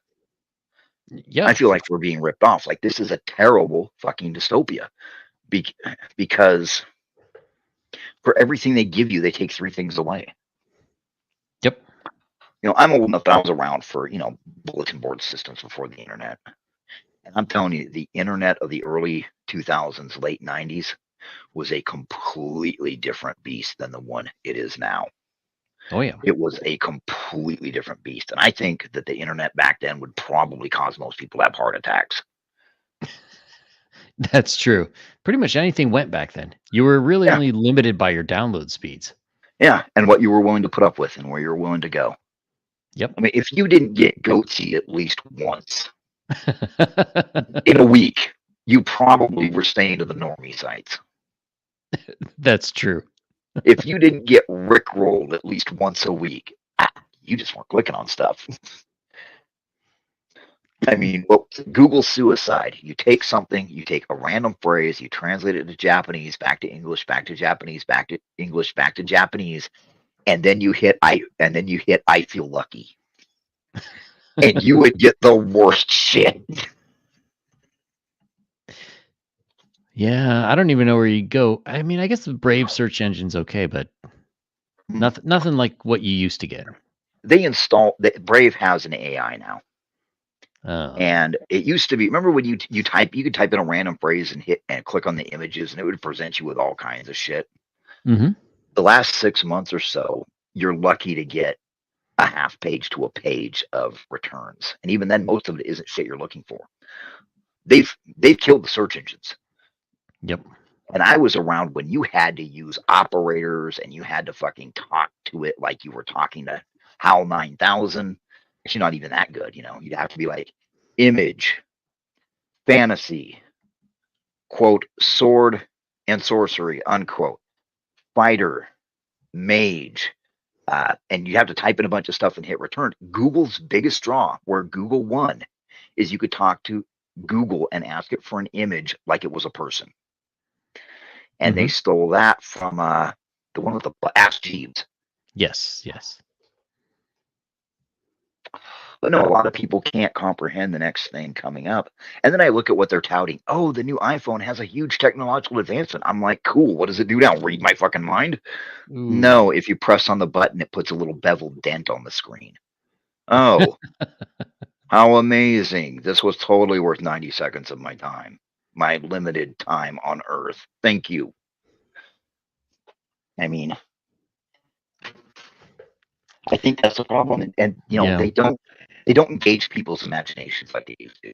Yeah. I feel like we're being ripped off. Like, this is a terrible fucking dystopia, because for everything they give you, they take three things away. Yep. I'm old enough that I was around for bulletin board systems before the internet. And I'm telling you, the internet of the early 2000s, late 90s was a completely different beast than the one it is now. Oh yeah. It was a completely different beast. And I think that the internet back then would probably cause most people to have heart attacks. That's true. Pretty much anything went back then. You were really Yeah. only limited by your download speeds. Yeah. And what you were willing to put up with and where you were willing to go. Yep. I mean, if you didn't get goatsy at least once in a week, you probably were staying to the normie sites. That's true. If you didn't get rickrolled at least once a week, you just weren't clicking on stuff. I mean, well, Google suicide. You take something, you take a random phrase, you translate it to Japanese, back to English, back to Japanese, back to English, back to Japanese, and then you hit I feel lucky. And you would get the worst shit. Yeah, I don't even know where you go. I mean, I guess the Brave search engine's okay, but nothing like what you used to get. Brave has an AI now. Oh. And it used to be, remember when you could type in a random phrase and hit and click on the images and it would present you with all kinds of shit. Mm-hmm. The last 6 months or so, you're lucky to get a half page to a page of returns. And even then, most of it isn't shit you're looking for. They've killed the search engines. Yep. And I was around when you had to use operators and you had to fucking talk to it like you were talking to HAL 9000. Actually, not even that good, you know. You'd have to be like, image, fantasy, quote, sword and sorcery, unquote, fighter, mage, and you have to type in a bunch of stuff and hit return. Google's biggest draw, where Google won, is you could talk to Google and ask it for an image like it was a person. And they stole that from the one with the Ask Jeeves. Yes, yes. But no, a lot of people can't comprehend the next thing coming up. And then I look at what they're touting. Oh, the new iPhone has a huge technological advancement. I'm like, cool. What does it do now? Read my fucking mind? Ooh. No, if you press on the button, it puts a little beveled dent on the screen. Oh, how amazing. This was totally worth 90 seconds of my time, my limited time on Earth. Thank you. I mean, I think that's the problem. And you know, Yeah. they don't engage people's imaginations like they used to.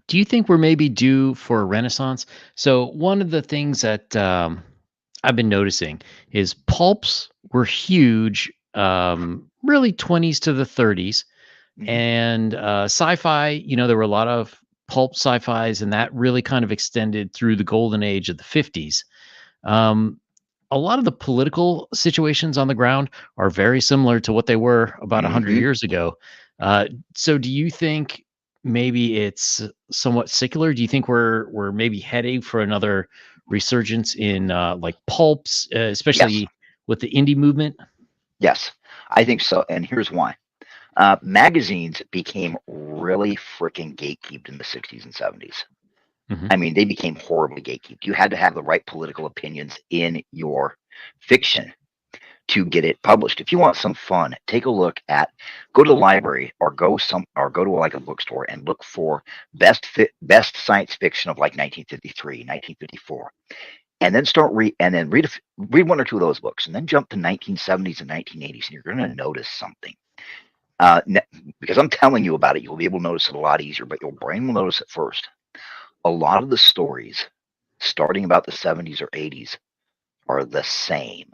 Do you think we're maybe due for a renaissance? So one of the things that I've been noticing is pulps were huge, really 20s to the 30s, and sci-fi. You know, there were a lot of pulp sci-fis, and that really kind of extended through the golden age of the 50s. Um, a lot of the political situations on the ground are very similar to what they were about 100 years ago. So do you think maybe it's somewhat secular? Do you think we're maybe heading for another resurgence in like pulps, Yes, especially with the indie movement? yes, I think so. And here's why. Magazines became really freaking gatekeeped in the 60s and 70s. Hmm. I mean, they became horribly gatekeeped. You had to have the right political opinions in your fiction to get it published. If you want some fun, take a look at, go to the library or go to like a bookstore and look for best science fiction of like 1953, 1954, and then read one or two of those books, and then jump to 1970s and 1980s, and you're going to notice something. Because I'm telling you about it, you'll be able to notice it a lot easier, but your brain will notice it first. A lot of the stories starting about the 70s or 80s are the same.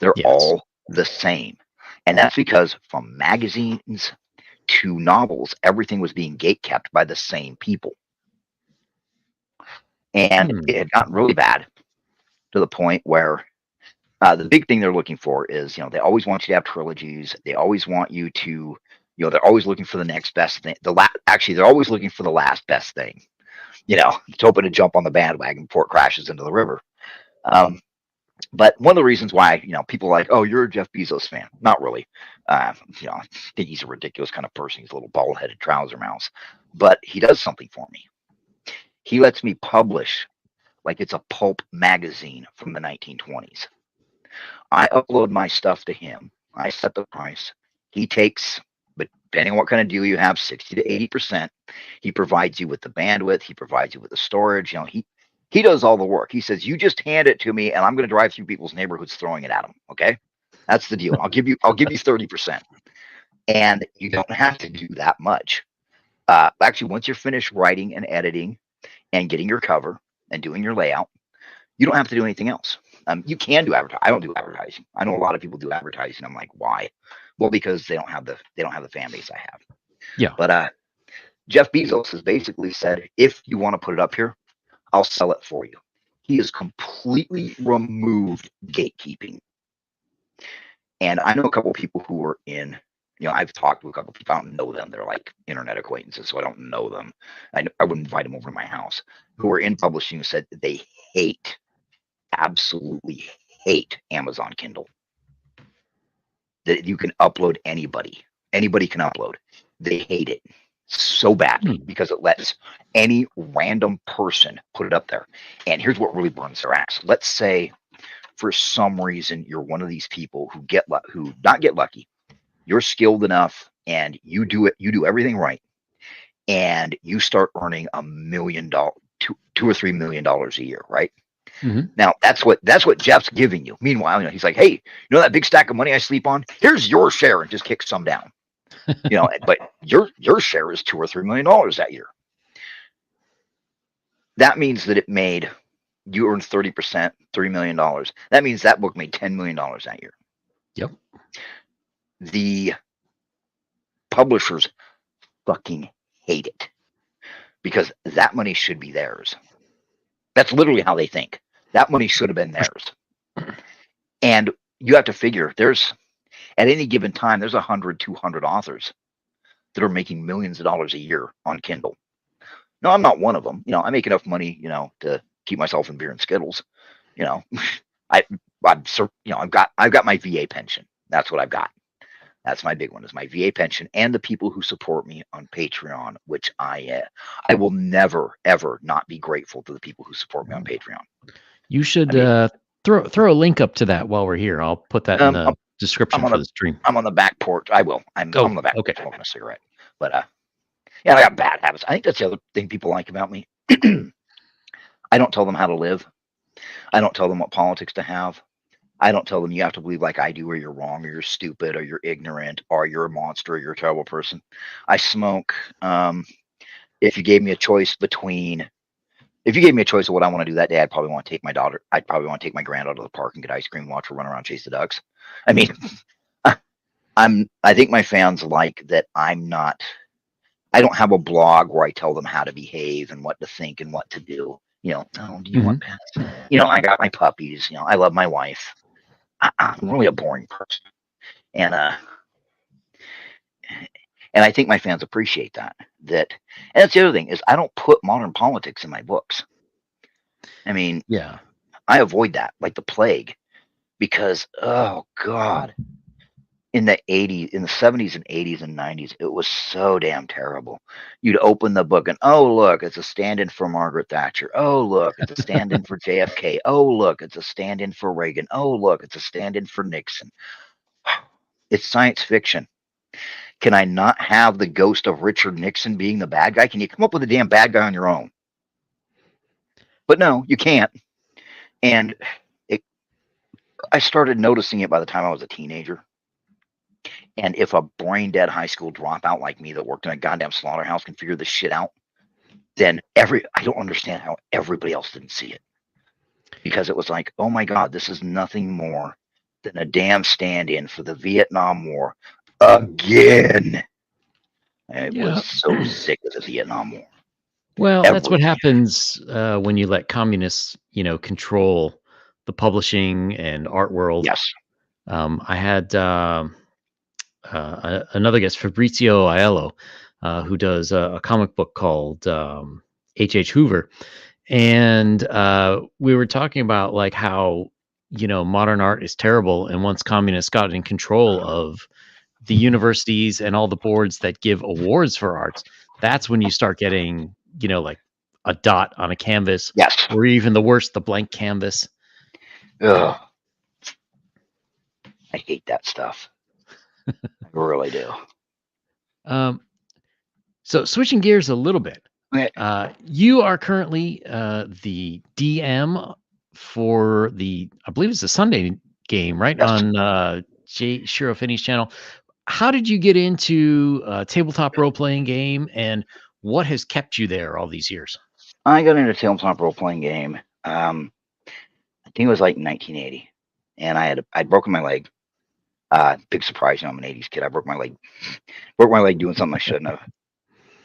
They're Yes. all the same. And that's because from magazines to novels, everything was being gatekept by the same people. And it had gotten really bad to the point where the big thing they're looking for is, you know, they always want you to have trilogies. They always want you to, you know, they're always looking for the next best thing. Actually, they're always looking for the last best thing. You know, it's hoping to jump on the bandwagon before it crashes into the river. But one of the reasons why, you know, people are like, oh, you're a Jeff Bezos fan. Not really. You know, I think he's a ridiculous kind of person. He's a little bald-headed trouser mouse. But he does something for me. He lets me publish like it's a pulp magazine from the 1920s. I upload my stuff to him. I set the price. He takes, but depending on what kind of deal you have, 60 to 80%. He provides you with the bandwidth. He provides you with the storage. You know, he does all the work. He says, you just hand it to me and I'm going to drive through people's neighborhoods throwing it at them. Okay. That's the deal. I'll give you 30%. And you don't have to do that much. Actually, once you're finished writing and editing and getting your cover and doing your layout, you don't have to do anything else. You can do advertising. I don't do advertising. I know a lot of people do advertising. I'm like, why? Well, because they don't have the fan base I have. Yeah. But Jeff Bezos has basically said, if you want to put it up here, I'll sell it for you. He has completely removed gatekeeping. And I know a couple of people who were in, I've talked to a couple of people. I don't know them. They're like internet acquaintances, so I don't know them. I wouldn't invite them over to my house. Who are in publishing said that they absolutely hate Amazon Kindle. That you can upload anybody. Anybody can upload. They hate it so badly because it lets any random person put it up there. And here's what really burns their ass. Let's say for some reason you're one of these people who not get lucky. You're skilled enough and you do everything right, and you start earning $1 million, $2 or $3 million a year, right? Mm-hmm. Now that's what Jeff's giving you. Meanwhile, he's like, hey, that big stack of money I sleep on? Here's your share, and just kick some down. But your share is $2 or $3 million that year. That means that you earned 30%, $3 million. That means that book made $10 million that year. Yep. The publishers fucking hate it because that money should be theirs. That's literally how they think. That money should have been theirs. And you have to figure at any given time, there's 100, 200 authors that are making millions of dollars a year on Kindle. No, I'm not one of them. I make enough money, to keep myself in beer and Skittles. I've got my VA pension. That's what I've got. That's my big one, is my VA pension and the people who support me on Patreon, which I will never, ever not be grateful to the people who support me on Patreon. You should throw a link up to that while we're here. I'll put that in the description for the stream. I'm on the back porch. I will. I'm on the back porch smoking a cigarette. But yeah, I got bad habits. I think that's the other thing people like about me. I don't tell them how to live. I don't tell them what politics to have. I don't tell them you have to believe like I do, or you're wrong, or you're stupid, or you're ignorant, or you're a monster, or you're a terrible person. I smoke. If you gave me a choice of what I want to do that day, I'd probably want to take my daughter. I'd probably want to take my granddaughter to the park and get ice cream, watch her run around, chase the ducks. I mean, I think my fans like that I don't have a blog where I tell them how to behave and what to think and what to do. Do you want pets? I got my puppies. I love my wife. I'm really a boring person. And I think my fans appreciate that. And that's the other thing, is I don't put modern politics in my books. I mean, yeah, I avoid that like the plague, because, oh God, in the 70s and 80s and 90s, it was so damn terrible. You'd open the book and, oh, look, it's a stand-in for Margaret Thatcher. Oh, look, it's a stand-in for JFK. Oh, look, it's a stand-in for Reagan. Oh, look, it's a stand-in for Nixon. It's science fiction. Can I not have the ghost of Richard Nixon being the bad guy? Can you come up with a damn bad guy on your own? But no, you can't. And I started noticing it by the time I was a teenager. And if a brain dead high school dropout like me that worked in a goddamn slaughterhouse can figure this shit out, then I don't understand how everybody else didn't see it. Because it was like, oh my God, this is nothing more than a damn stand-in for the Vietnam War again. I was so sick of the Vietnam War. Well, that's what happens when you let communists, control the publishing and art world. Yes. I had another guest, Fabrizio Aiello, who does a comic book called H.H. Hoover. And we were talking about like how, modern art is terrible. And once communists got in control of the universities and all the boards that give awards for arts, that's when you start getting, like a dot on a canvas. Yes. Or even the worst, the blank canvas. Ugh. I hate that stuff. I really do. So switching gears a little bit, you are currently the DM for I believe it's a Sunday game, right? Yes. On Jay Shiro Finney's channel. How did you get into a tabletop role-playing game, and what has kept you there all these years? I got into a tabletop role-playing game. I think it was like 1980, and I'd broken my leg. Big surprise, I'm an 80s kid. I broke my leg doing something I shouldn't have.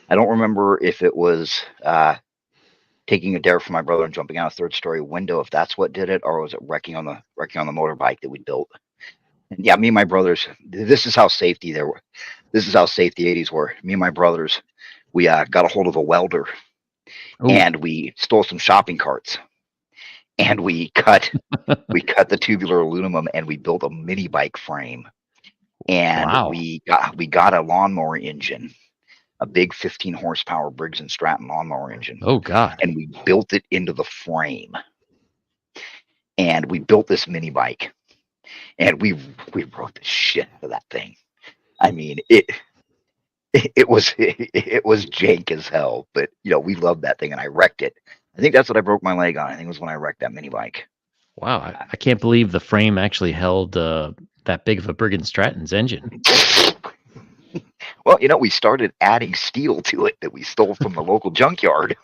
I don't remember if it was taking a dare from my brother and jumping out a third story window, if that's what did it, or was it wrecking on the motorbike that we built? And yeah, me and my brothers. This is how safety there were. This is how safe the '80s were. Me and my brothers, we got a hold of a welder Oh, and we stole some shopping carts and we cut the tubular aluminum and we built a mini bike frame and wow. we got a lawnmower engine, a big 15 horsepower Briggs and Stratton lawnmower engine, Oh God. and we built it into the frame. And we built this mini bike, and we rode the shit out of that thing. I mean, it was jank as hell, but we loved that thing, and I wrecked it. I think that's what I broke my leg on. I think it was when I wrecked that mini bike. Wow. I can't believe the frame actually held that big of a Briggs Stratton's engine. Well, we started adding steel to it that we stole from the local junkyard.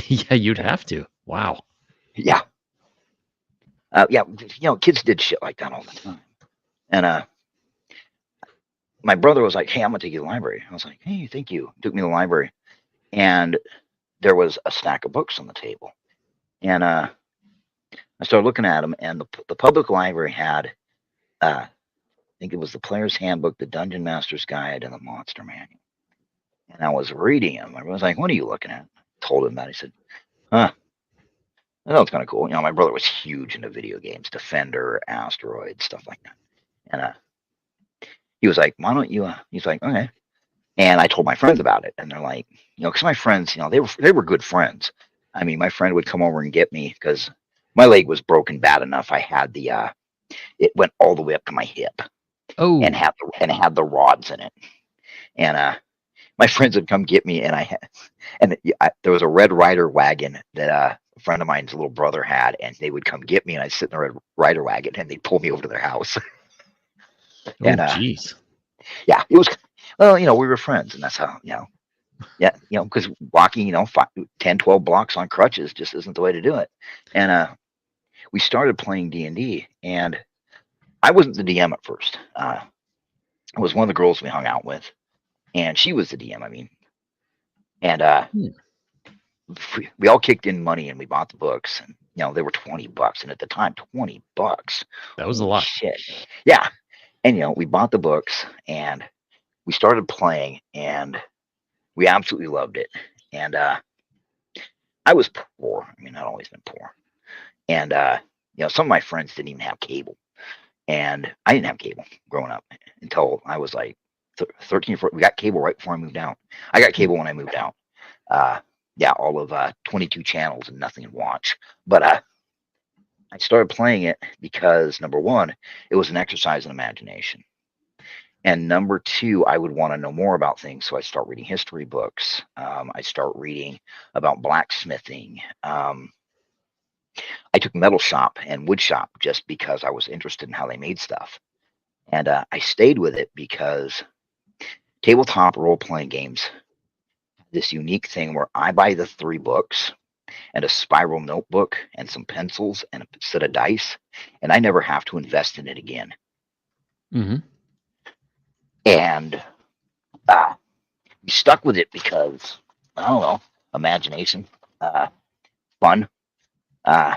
Yeah, you'd have to. Wow. Yeah, yeah. Kids did shit like that all the time. And my brother was like, "Hey, I'm gonna take you to the library." I was like, "Hey, thank you." Took me to the library, and there was a stack of books on the table, and I started looking at them, and the public library had, I think it was the Player's Handbook, the Dungeon Master's Guide, and the Monster Manual. And I was reading them. I was like, "What are you looking at?" I told him that. He said, "Huh, that was kind of cool." My brother was huge into video games, Defender, Asteroid, stuff like that. And he was like, "Why don't you?" He's like, "Okay." And I told my friends about it, and they're like, because my friends, they were good friends. I mean, my friend would come over and get me because my leg was broken bad enough. I had it went all the way up to my hip and Oh, had the rods in it. And my friends would come get me, and there was a Red Rider wagon that a friend of mine's little brother had, and they would come get me, and I'd sit in the Red Rider wagon, and they'd pull me over to their house. oh, And geez. yeah, it was. Well, we were friends, and that's how yeah, because walking, 10, 12 blocks on crutches just isn't the way to do it. And we started playing D&D, and I wasn't the DM at first. It was one of the girls we hung out with, and she was the DM. I mean, and Hmm. we all kicked in money and we bought the books, and they were $20, and at the time, $20, That was a holy lot. shit, yeah. And we bought the books and we started playing, and we absolutely loved it. And I was poor. I mean, I'd always been poor, and some of my friends didn't even have cable, and I didn't have cable growing up until I was like 13 or 14. We got cable right before I moved out. I got cable when I moved out. Uh, yeah, all of 22 channels and nothing to watch. But I started playing it because number one, it was an exercise in imagination. And number two, I would want to know more about things. So I start reading history books. I start reading about blacksmithing. I took metal shop and wood shop just because I was interested in how they made stuff. And I stayed with it because tabletop role playing games, this unique thing where I buy the 3 books and a spiral notebook and some pencils and a set of dice, and I never have to invest in it again. Hmm. And uh, we stuck with it because, I don't know, imagination, fun. Uh,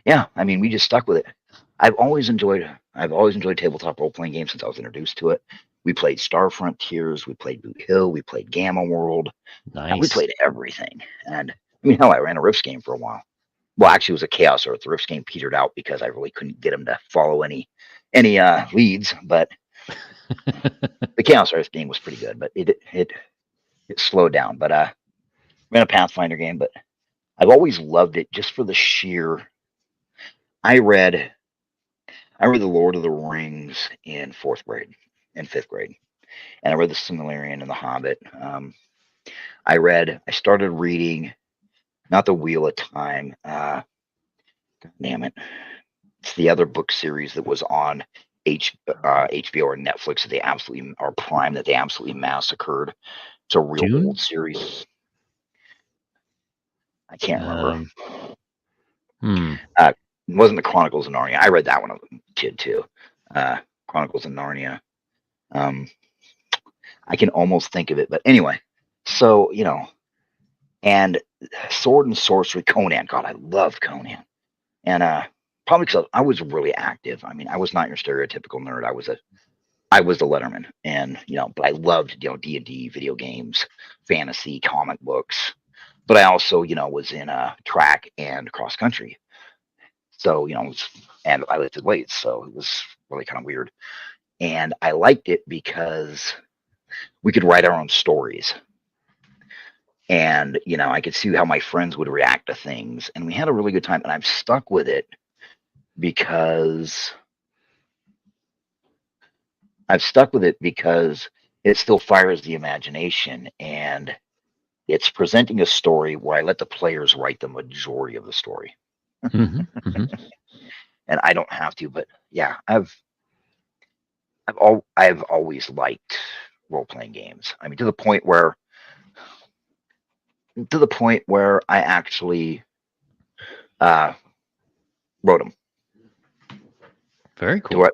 yeah, I mean, we just stuck with it. I've always enjoyed tabletop role playing games since I was introduced to it. We played Star Frontiers, we played Boot Hill, we played Gamma World, we Nice. played everything. And I mean, hell, I ran a Rifts game for a while. Well, actually, it was a Chaos Earth. The Rifts game petered out because I really couldn't get him to follow any leads. But the Chaos Earth game was pretty good, but it slowed down. But ran a Pathfinder game, but I've always loved it just for the sheer. I read I read the Lord of the Rings in 4th grade and 5th grade, and I read the Silmarillion and the Hobbit. I started reading not the Wheel of Time. God damn it, it's the other book series that was on HBO or Netflix that they absolutely or Prime that they absolutely massacred. It's a real old Dune. series. I can't remember. Um, hmm. It wasn't the Chronicles of Narnia. I read that one as a kid too. Chronicles of Narnia. Um, I can almost think of it, but anyway, So, and Sword and Sorcery, Conan. God, I love Conan. And probably because I was really active. I mean, I was not your stereotypical nerd. I was the letterman, and but I loved D&D, video games, fantasy, comic books. But I also was in track and cross country. So and I lifted weights, so it was really kind of weird. And I liked it because we could write our own stories. And I could see how my friends would react to things, and we had a really good time. And I've stuck with it because it still fires the imagination, and it's presenting a story where I let the players write the majority of the story. Mm-hmm, mm-hmm. And I don't have to. But yeah, I've always liked role playing games. I mean, to the point where I actually wrote them. Very cool.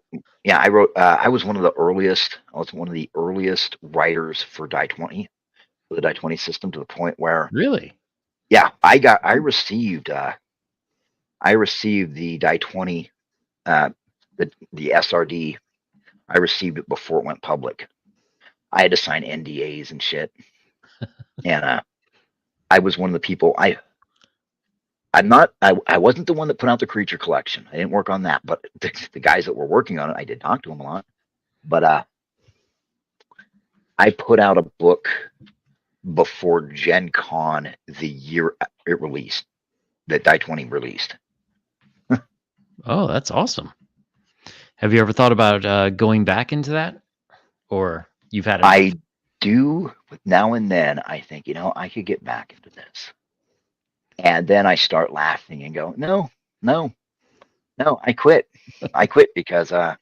Yeah, I wrote. I was one of the earliest. I was one of the earliest writers for Die 20, for the Die 20 system. To the point where, Really? yeah, I received the Die 20, the SRD. I received it before it went public. I had to sign NDAs and shit, and I was one of the people. I wasn't the one that put out the creature collection. I didn't work on that, but the guys that were working on it, I did talk to them a lot. But I put out a book before Gen Con the year it released, that Die 20 released. Oh, that's awesome. Have you ever thought about going back into that, or you've had enough? I do now and then. I think I could get back into this, and then I start laughing and go, no, I quit. I quit because I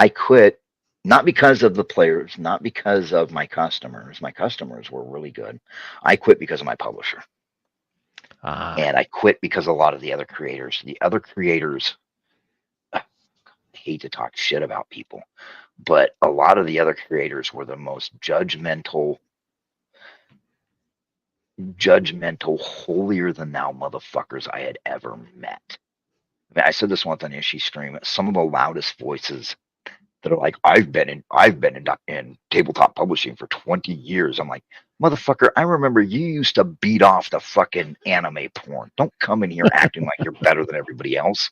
quit not because of the players, not because of my customers. My customers were really good. I quit because of my publisher. And I quit because a lot of the other creators, I hate to talk shit about people, but a lot of the other creators were the most judgmental, holier than thou motherfuckers I had ever met. I mean, I said this once on Issue Stream. Some of the loudest voices that are like, I've been in tabletop publishing for 20 years. I'm like, motherfucker, I remember you used to beat off the fucking anime porn. Don't come in here acting like you're better than everybody else.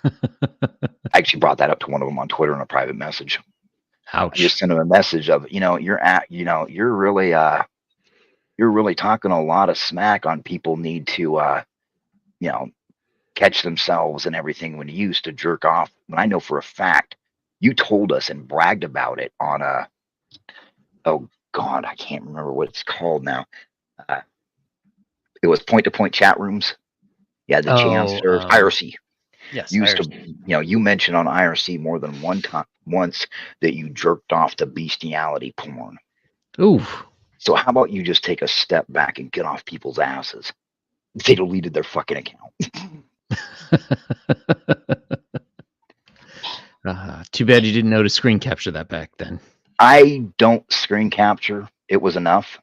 I actually brought that up to one of them on Twitter in a private message. Ouch. I just sent him a message of, you're really talking a lot of smack on people need to, catch themselves and everything when you used to jerk off. And I know for a fact you told us and bragged about it on oh God, I can't remember what it's called now. It was point-to-point chat rooms. Yeah, the chance or IRC. Yes, used IRC. You mentioned on IRC more than once that you jerked off to bestiality porn. Oof. So how about you just take a step back and get off people's asses? They deleted their fucking account. Too bad you didn't know to screen capture that back then. I don't screen capture. It was enough.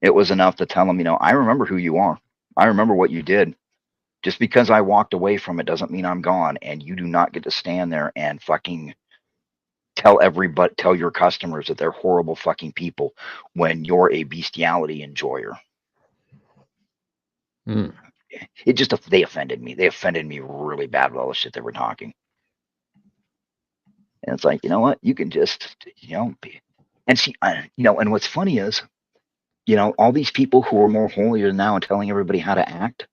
It was enough to tell them, I remember who you are. I remember what you did. Just because I walked away from it doesn't mean I'm gone. And you do not get to stand there and fucking tell your customers that they're horrible fucking people when you're a bestiality enjoyer. Mm. They offended me. They offended me really bad with all the shit they were talking. And it's like, you know what? You can just, and see, and what's funny is, all these people who are more holier than thou and telling everybody how to act,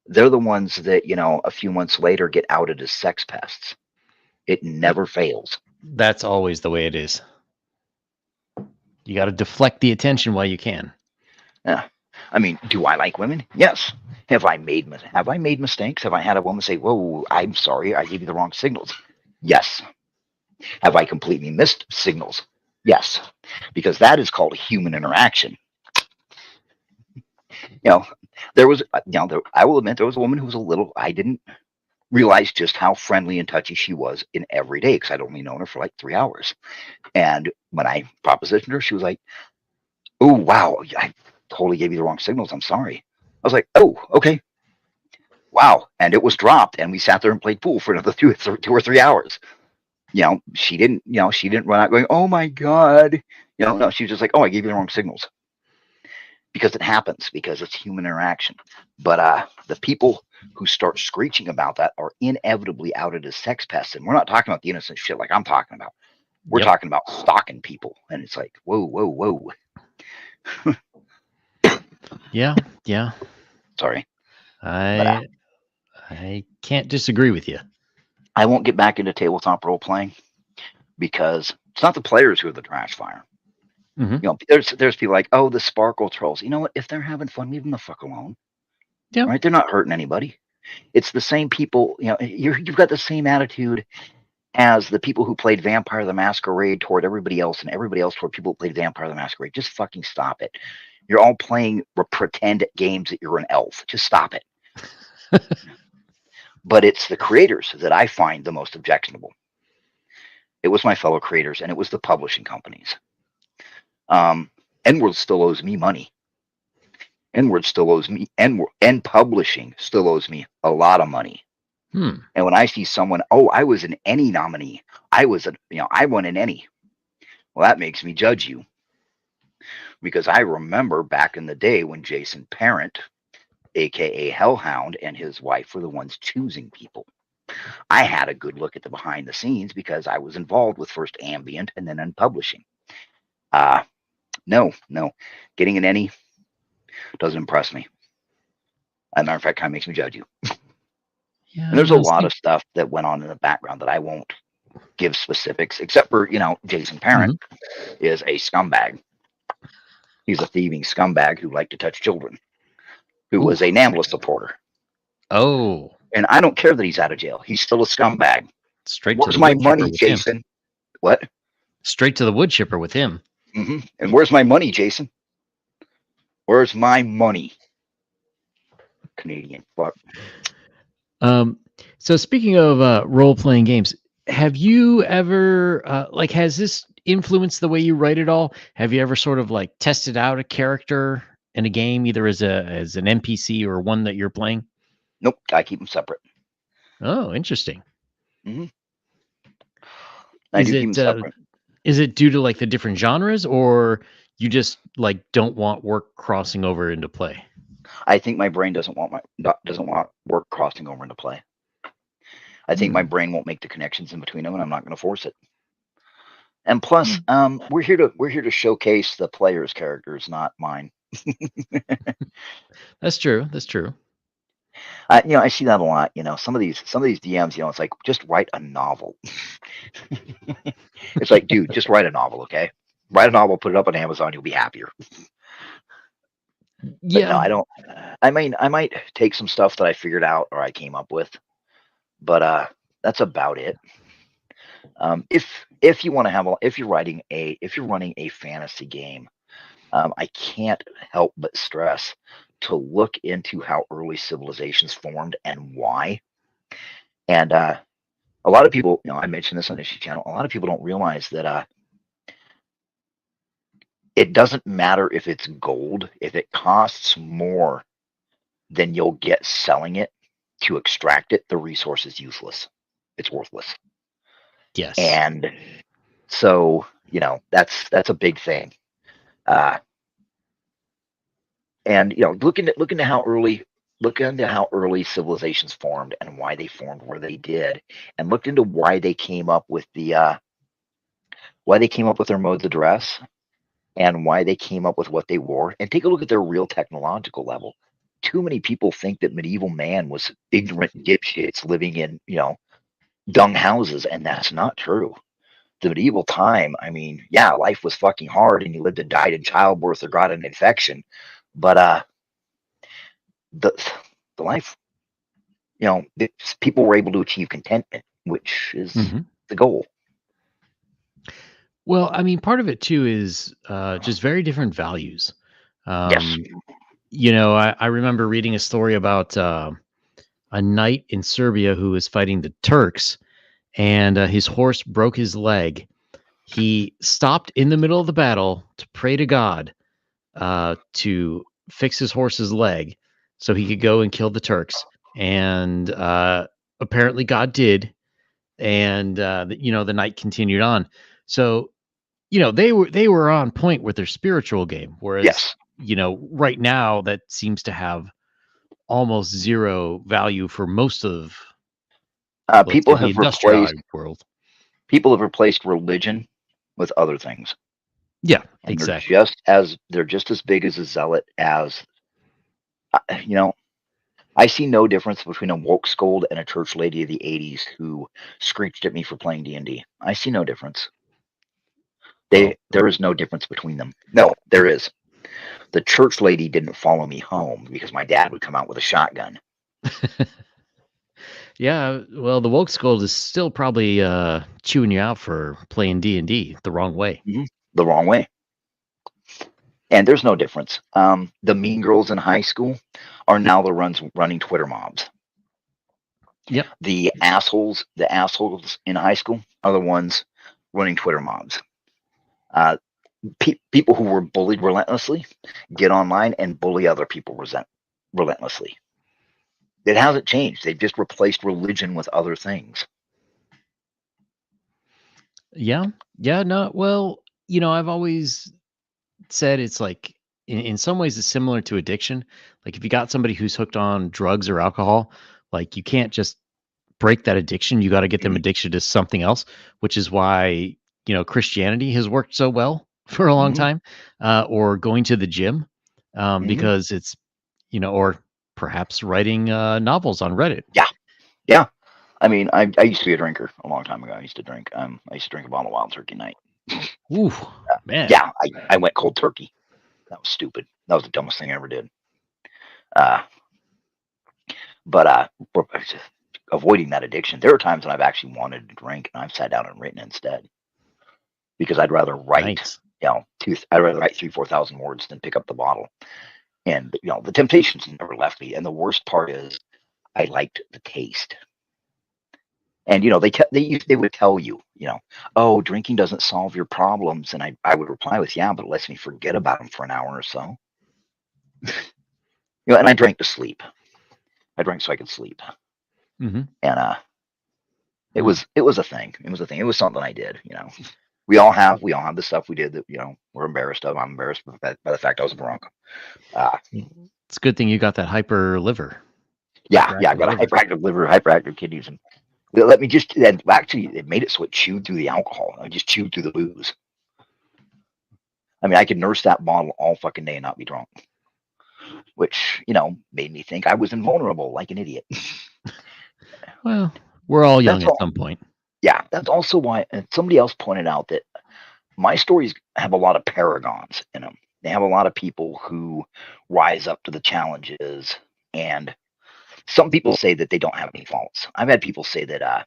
they're the ones that, a few months later get outed as sex pests. It never fails. That's always the way it is. You got to deflect the attention while you can. Yeah. I mean, do I like women? Yes. Have I made mistakes? Have I had a woman say, whoa, I'm sorry, I gave you the wrong signals? Yes. Have I completely missed signals? Yes. Because that is called human interaction. There was, I will admit, there was a woman who was a little, I didn't realized just how friendly and touchy she was in every day, because I'd only known her for like 3 hours. And when I propositioned her, she was like, "Oh wow, I totally gave you the wrong signals. I'm sorry." I was like, "Oh, okay, wow." And it was dropped, and we sat there and played pool for another 2 or 3 hours. She didn't run out going, "Oh my god." No, she was just like, "Oh, I gave you the wrong signals." Because it happens, because it's human interaction. But the people who start screeching about that are inevitably outed as sex pests. And we're not talking about the innocent shit like I'm talking about. We're Yep. talking about stalking people. And it's like, whoa, whoa, whoa. Yeah. Yeah. Sorry. But I can't disagree with you. I won't get back into tabletop role playing because it's not the players who are the trash fire. Mm-hmm. There's people like, oh, the sparkle trolls. You know what? If they're having fun, leave them the fuck alone. Yeah. Right? They're not hurting anybody. It's the same people. You've got the same attitude as the people who played Vampire the Masquerade toward everybody else, and everybody else toward people who played Vampire the Masquerade. Just fucking stop it. You're all playing pretend games that you're an elf. Just stop it. But it's the creators that I find the most objectionable. It was my fellow creators, and it was the publishing companies. N-World still owes me money. N-Word still owes me, N Publishing still owes me a lot of money. Hmm. And when I see someone, oh, I was an Any nominee, I won an Any. Well, that makes me judge you, because I remember back in the day when Jason Parent, aka Hellhound, and his wife were the ones choosing people. I had a good look at the behind the scenes because I was involved with first Ambient and then Unpublishing. No, getting an Any doesn't impress me. As a matter of fact, kind of makes me judge you. Yeah. And there's a lot of stuff that went on in the background that I won't give specifics, except for, Jason Parent is a scumbag. He's a thieving scumbag who liked to touch children, who was a NAMBLA supporter. Oh. And I don't care that he's out of jail. He's still a scumbag. Straight Where's to the my wood chipper money, with Jason? him. What? Straight to the wood chipper with him. Mm-hmm. And where's my money, Jason? Where's my money? Canadian fuck. So speaking of role-playing games, have you ever has this influenced the way you write at all? Have you ever sort of like tested out a character in a game, either as an NPC or one that you're playing? Nope, gotta keep them separate. Oh, interesting. Mm-hmm. I do keep them separate. Is it due to like the different genres, or you just like don't want work crossing over into play? I think my brain doesn't want work crossing over into play. I think my brain won't make the connections in between them, and I'm not going to force it. And plus, we're here to showcase the player's characters, not mine. That's true. That's true. I see that a lot. Some of these DMs, it's like, just write a novel. It's like, dude, just write a novel, okay? Write a novel, put it up on Amazon, you'll be happier. Yeah. But no, I don't. I might take some stuff that I figured out or I came up with, but that's about it. If you want to have if you're running a fantasy game, I can't help but stress to look into how early civilizations formed and why. And a lot of people, I mentioned this on this channel, a lot of people don't realize that it doesn't matter if it's gold. If it costs more than you'll get selling it to extract it, the resource is useless. It's worthless. Yes. And so, that's a big thing. And look into how early civilizations formed and why they formed where they did, and looked into why they came up with their modes of dress, and why they came up with what they wore, and take a look at their real technological level. Too many people think that medieval man was ignorant dipshits living in dung houses, and that's not true. The medieval time, life was fucking hard, and you lived and died in childbirth or got an infection, but the life, people were able to achieve contentment, which is the goal. Well, part of it too is just very different values. Yes. I remember reading a story about a knight in Serbia who was fighting the Turks, and his horse broke his leg. He stopped in the middle of the battle to pray to God to fix his horse's leg so he could go and kill the Turks. And apparently God did. And the night continued on. So they were on point with their spiritual game, whereas Yes. right now that seems to have almost zero value for most of, let's say, People the have replaced industrialized world. religion with other things, Yeah, and exactly. they're just as big as a zealot as you know. I see no difference between a woke scold and a church lady of the '80s who screeched at me for playing D&D. I see no difference. Well, There is no difference between them. No, there is. The church lady didn't follow me home because my dad would come out with a shotgun. yeah. Well, the woke scold is still probably chewing you out for playing D&D the wrong way. The wrong way. And there's no difference. The mean girls in high school are now the running Twitter mobs. Yep. The assholes in high school are the ones running Twitter mobs. People who were bullied relentlessly get online and bully other people relentlessly. It hasn't changed. They've just replaced religion with other things. Yeah. Yeah. No. Well, I've always said it's like in some ways it's similar to addiction. Like if you got somebody who's hooked on drugs or alcohol, like you can't just break that addiction. You got to get them Mhm. addicted to something else, which is why, Christianity has worked so well for a long Mhm. time, or going to the gym, Mhm. because it's, or perhaps writing novels on Reddit. Yeah. Yeah. I mean, I used to be a drinker a long time ago. I used to drink a bottle of Wild Turkey Night. Ooh, man. Yeah, I went cold turkey. That was stupid. That was the dumbest thing I ever did. Uh, but avoiding that addiction. There are times when I've actually wanted to drink and I've sat down and written instead because I'd rather write, Nice. I'd rather write 4,000 words than pick up the bottle. And the temptations never left me. And the worst part is I liked the taste. And they would tell you, oh, drinking doesn't solve your problems. And I would reply with, yeah, but it lets me forget about them for an hour or so. And I drank to sleep. I drank so I could sleep. Mm-hmm. And it was a thing. It was a thing. It was something I did. We all have the stuff we did that we're embarrassed of. I'm embarrassed by the fact I was drunk. It's a good thing you got that hyper liver. Yeah, I've Hyperactive got a liver. hyperactive liver, hyperactive kidneys, and let me just. And actually, it made it so it chewed through the alcohol. I just chewed through the booze. I mean, I could nurse that bottle all fucking day and not be drunk, which made me think I was invulnerable, like an idiot. Well, we're all young That's at all. some point. Yeah, that's also why. And somebody else pointed out that my stories have a lot of paragons in them. They have a lot of people who rise up to the challenges, and some people say that they don't have any faults. I've had people say that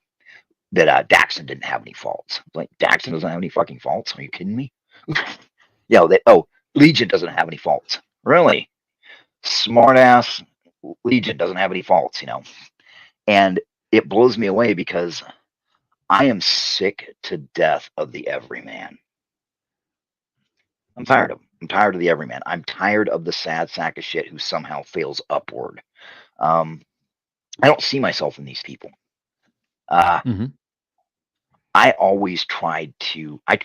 Daxon didn't have any faults. Like, Daxon doesn't have any fucking faults. Are you kidding me? Legion doesn't have any faults. Really? Smartass Legion doesn't have any faults, And it blows me away because I am sick to death of the everyman. I'm tired of him. I'm tired of the everyman. I'm tired of the sad sack of shit who somehow fails upward. I don't see myself in these people. Mm-hmm. I always tried to. I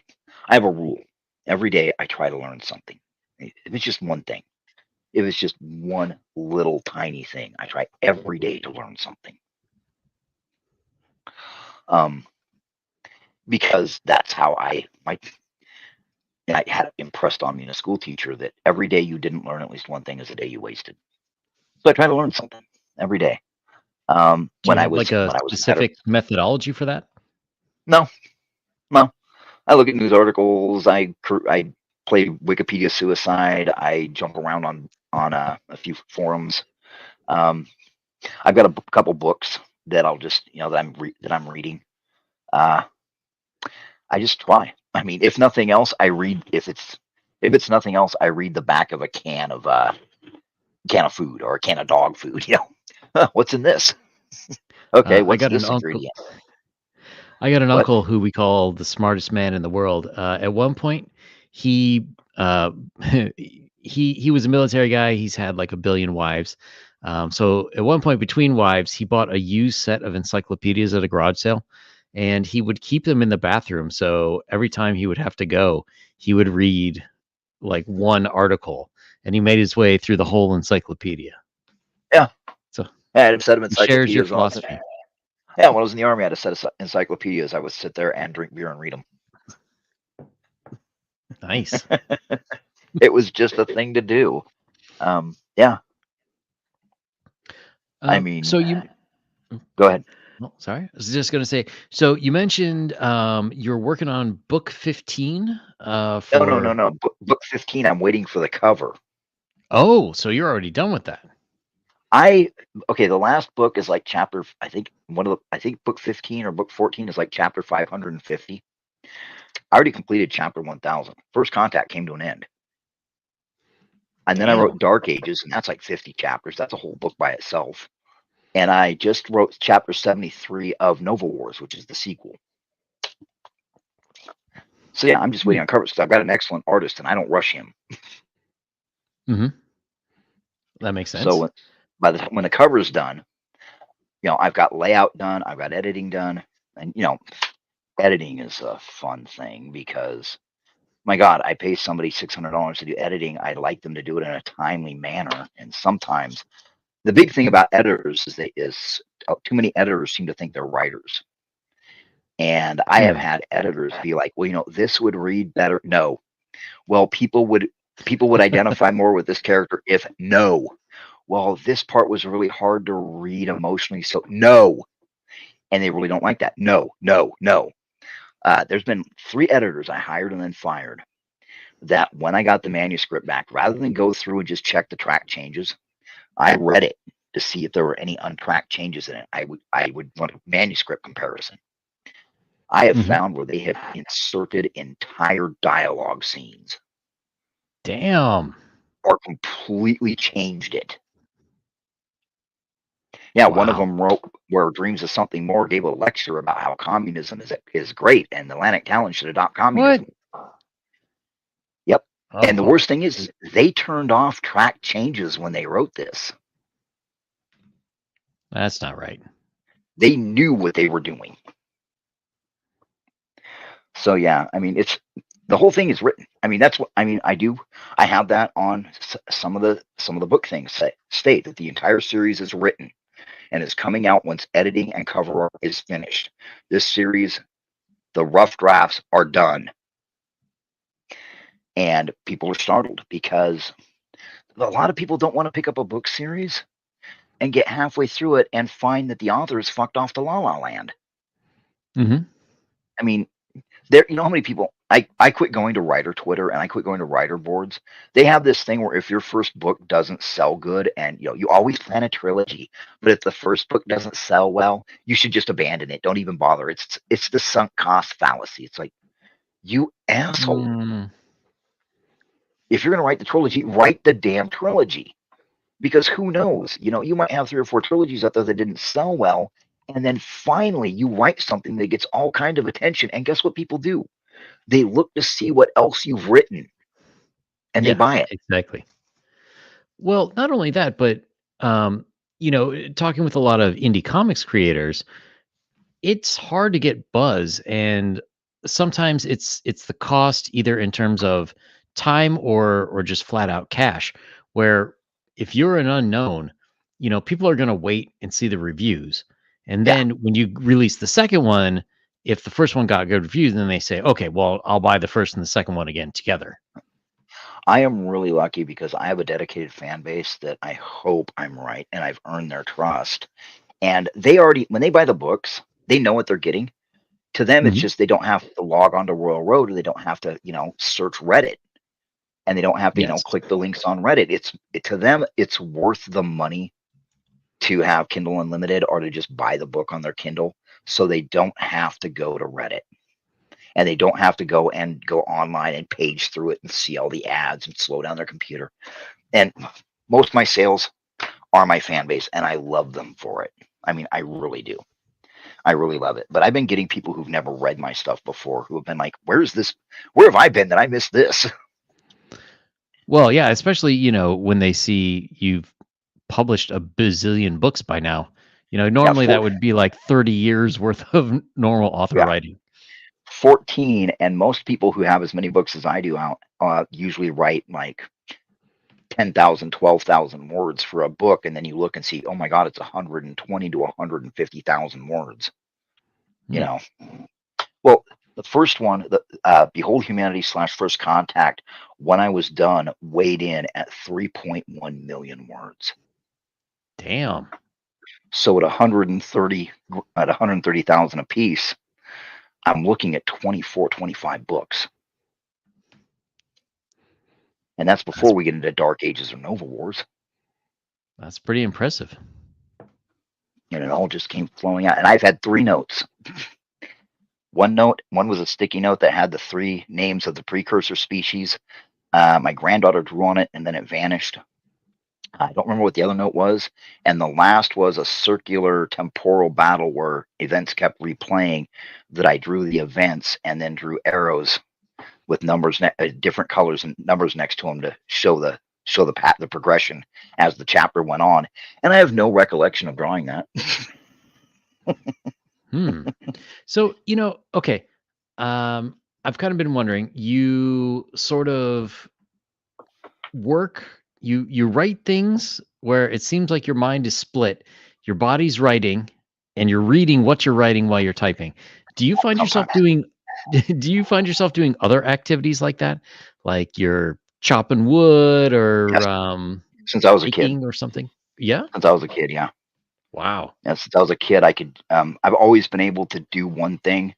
have a rule. Every day I try to learn something. If it's just one thing, if it's just one little tiny thing, I try every day to learn something. Because that's how I had impressed on me in a school teacher that every day you didn't learn at least one thing is a day you wasted. So I try to learn something every day. Do When you I have was like a when I was competitive, specific methodology for that? no, no. I look at news articles. I play Wikipedia suicide. I jump around on a few forums. I've got a couple books that I'll just that I'm reading. I just try. I mean, if nothing else, I read. If it's nothing else, I read the back of a can of food or a can of dog food. What's in this? Okay, I what's got an this uncle. ingredient? I got an What? uncle who we call the smartest man in the world. At one point, he uh, he was a military guy. He's had like a billion wives. So at one point, between wives, he bought a used set of encyclopedias at a garage sale, and he would keep them in the bathroom. So every time he would have to go, he would read like one article, and he made his way through the whole encyclopedia. Yeah. So I had a set of he shares your encyclopedias all the time. philosophy. Yeah, when I was in the army, I had a set of encyclopedias. I would sit there and drink beer and read them. Nice. It was just a thing to do. Yeah, I mean, So you go ahead. Oh, sorry. I was just going to say, so you mentioned you're working on book 15 No, no, no, for no. Book 15, I'm waiting for the cover. Oh, so you're already done with that. Okay, the last book is like chapter, I think book 15 or book 14 is like chapter 550. I already completed chapter 1000. First Contact came to an end. And then I wrote Damn. Dark Ages, and that's like 50 chapters. That's a whole book by itself. And I just wrote chapter 73 of Nova Wars, which is the sequel. So yeah, I'm just waiting on covers because I've got an excellent artist and I don't rush him. Mm-hmm. That makes sense. So by the time when the cover is done, I've got layout done, I've got editing done, and editing is a fun thing because my God, I pay somebody $600 to do editing. I like them to do it in a timely manner, and sometimes the big thing about editors is too many editors seem to think they're writers. And I have had editors be like, well, this would read better. No. Well, people would identify more with this character if no. Well, this part was really hard to read emotionally, so no. And they really don't like that. No, no, no. There's been 3 editors I hired and then fired that when I got the manuscript back, rather than go through and just check the track changes, I read it to see if there were any untracked changes in it. I would want a manuscript comparison. I have found where they have inserted entire dialogue scenes. Damn. Or completely changed it. Yeah, one of Wow. them wrote where Dreams of Something More, gave a lecture about how communism is great and Atlantic talent should adopt communism. What? Yep. And the Oh, worst thing is they turned off track changes when they wrote this. that's not right. They knew what they were doing. So yeah, I mean, the whole thing is written. I mean, that's what I mean. I have that on some of the book things state that the entire series is written and is coming out once editing and cover art is finished. This series, the rough drafts are done. And people are startled because a lot of people don't want to pick up a book series and get halfway through it and find that the author is fucked off to La La Land. Mm-hmm. I mean, how many people I quit going to writer Twitter and I quit going to writer boards. They have this thing where if your first book doesn't sell good and you always plan a trilogy, but if the first book doesn't sell well, you should just abandon it. Don't even bother. It's the sunk cost fallacy. It's like, you asshole. If you're going to write the trilogy, write the damn trilogy. Because who knows? You might have 3 or 4 trilogies out there that didn't sell well. And then finally you write something that gets all kind of attention. And guess what people do? They look to see what else you've written and they buy it. Exactly. Well, not only that, but talking with a lot of indie comics creators, it's hard to get buzz, and sometimes it's the cost either in terms of time or just flat out cash. Where if you're an unknown, people are going to wait and see the reviews, and Yeah. then when you release the second one, if the first one got good reviews, then they say, okay, well, I'll buy the first and the second one again together. I am really lucky because I have a dedicated fan base that I hope I'm right and I've earned their trust. And they already, when they buy the books, they know what they're getting. To them, it's Mhm. just they don't have to log onto Royal Road or they don't have to, search Reddit. And they don't have to, Yes. click the links on Reddit. To them, it's worth the money to have Kindle Unlimited or to just buy the book on their Kindle so they don't have to go to Reddit. And they don't have to go online and page through it and see all the ads and slow down their computer. And most of my sales are my fan base, and I love them for it. I mean, I really do. I really love it. But I've been getting people who've never read my stuff before who have been like, "Where's this? Where have I been that I missed this?" Well, yeah, especially, when they see you've published a bazillion books by now. Yeah, Normally that would be like 30 years worth of normal author yeah, writing. 14, and most people who have as many books as I do out usually write like 10,000, 12,000 words for a book, and then you look and see, oh my God, it's 120 to 150,000 words. You Hmm. know, well, the first one, the Behold Humanity / First Contact, when I was done, weighed in at 3.1 million words. Damn. So at 130,000 a piece, I'm looking at 24, 25 books. And that's before we get into Dark Ages or Nova Wars. That's pretty impressive. And it all just came flowing out. And I've had 3 notes. One was a sticky note that had the 3 names of the precursor species. My granddaughter drew on it, and then it vanished. I don't remember what the other note was. And the last was a circular temporal battle where events kept replaying, that I drew the events and then drew arrows with numbers, different colors and numbers next to them to show the progression as the chapter went on. And I have no recollection of drawing that. So, okay. I've kind of been wondering, you sort of you write things where it seems like your mind is split. Your body's writing and you're reading what you're writing while you're typing. Do you find yourself Sometimes. doing do you find yourself doing other activities like that? Like you're chopping wood or Yes. Since I was a kid. baking or something? Yeah? Since I was a kid, yeah. Wow. Yeah, since I was a kid, I could. I've always been able to do one thing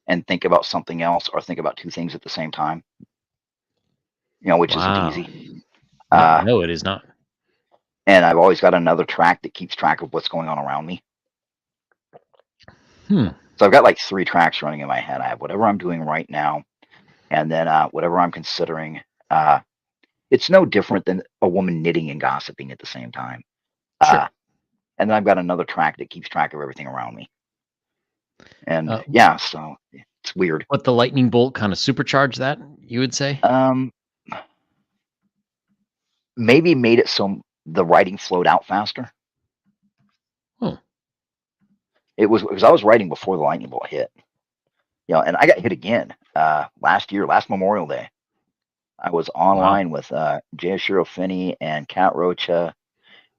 and think about something else, or think about 2 things at the same time. Which isn't Wow. easy. No, it is not. And I've always got another track that keeps track of what's going on around me. So I've got like 3 tracks running in my head. I have whatever I'm doing right now, and then whatever I'm considering. It's no different than a woman knitting and gossiping at the same time. Sure. And then I've got another track that keeps track of everything around me. And so it's weird. What the lightning bolt kind of supercharged that, you would say? Maybe made it so the writing flowed out faster. It was because I was writing before the lightning bolt hit. And I got hit again last Memorial Day. I was online with Jayashiro Finney and Kat Rocha,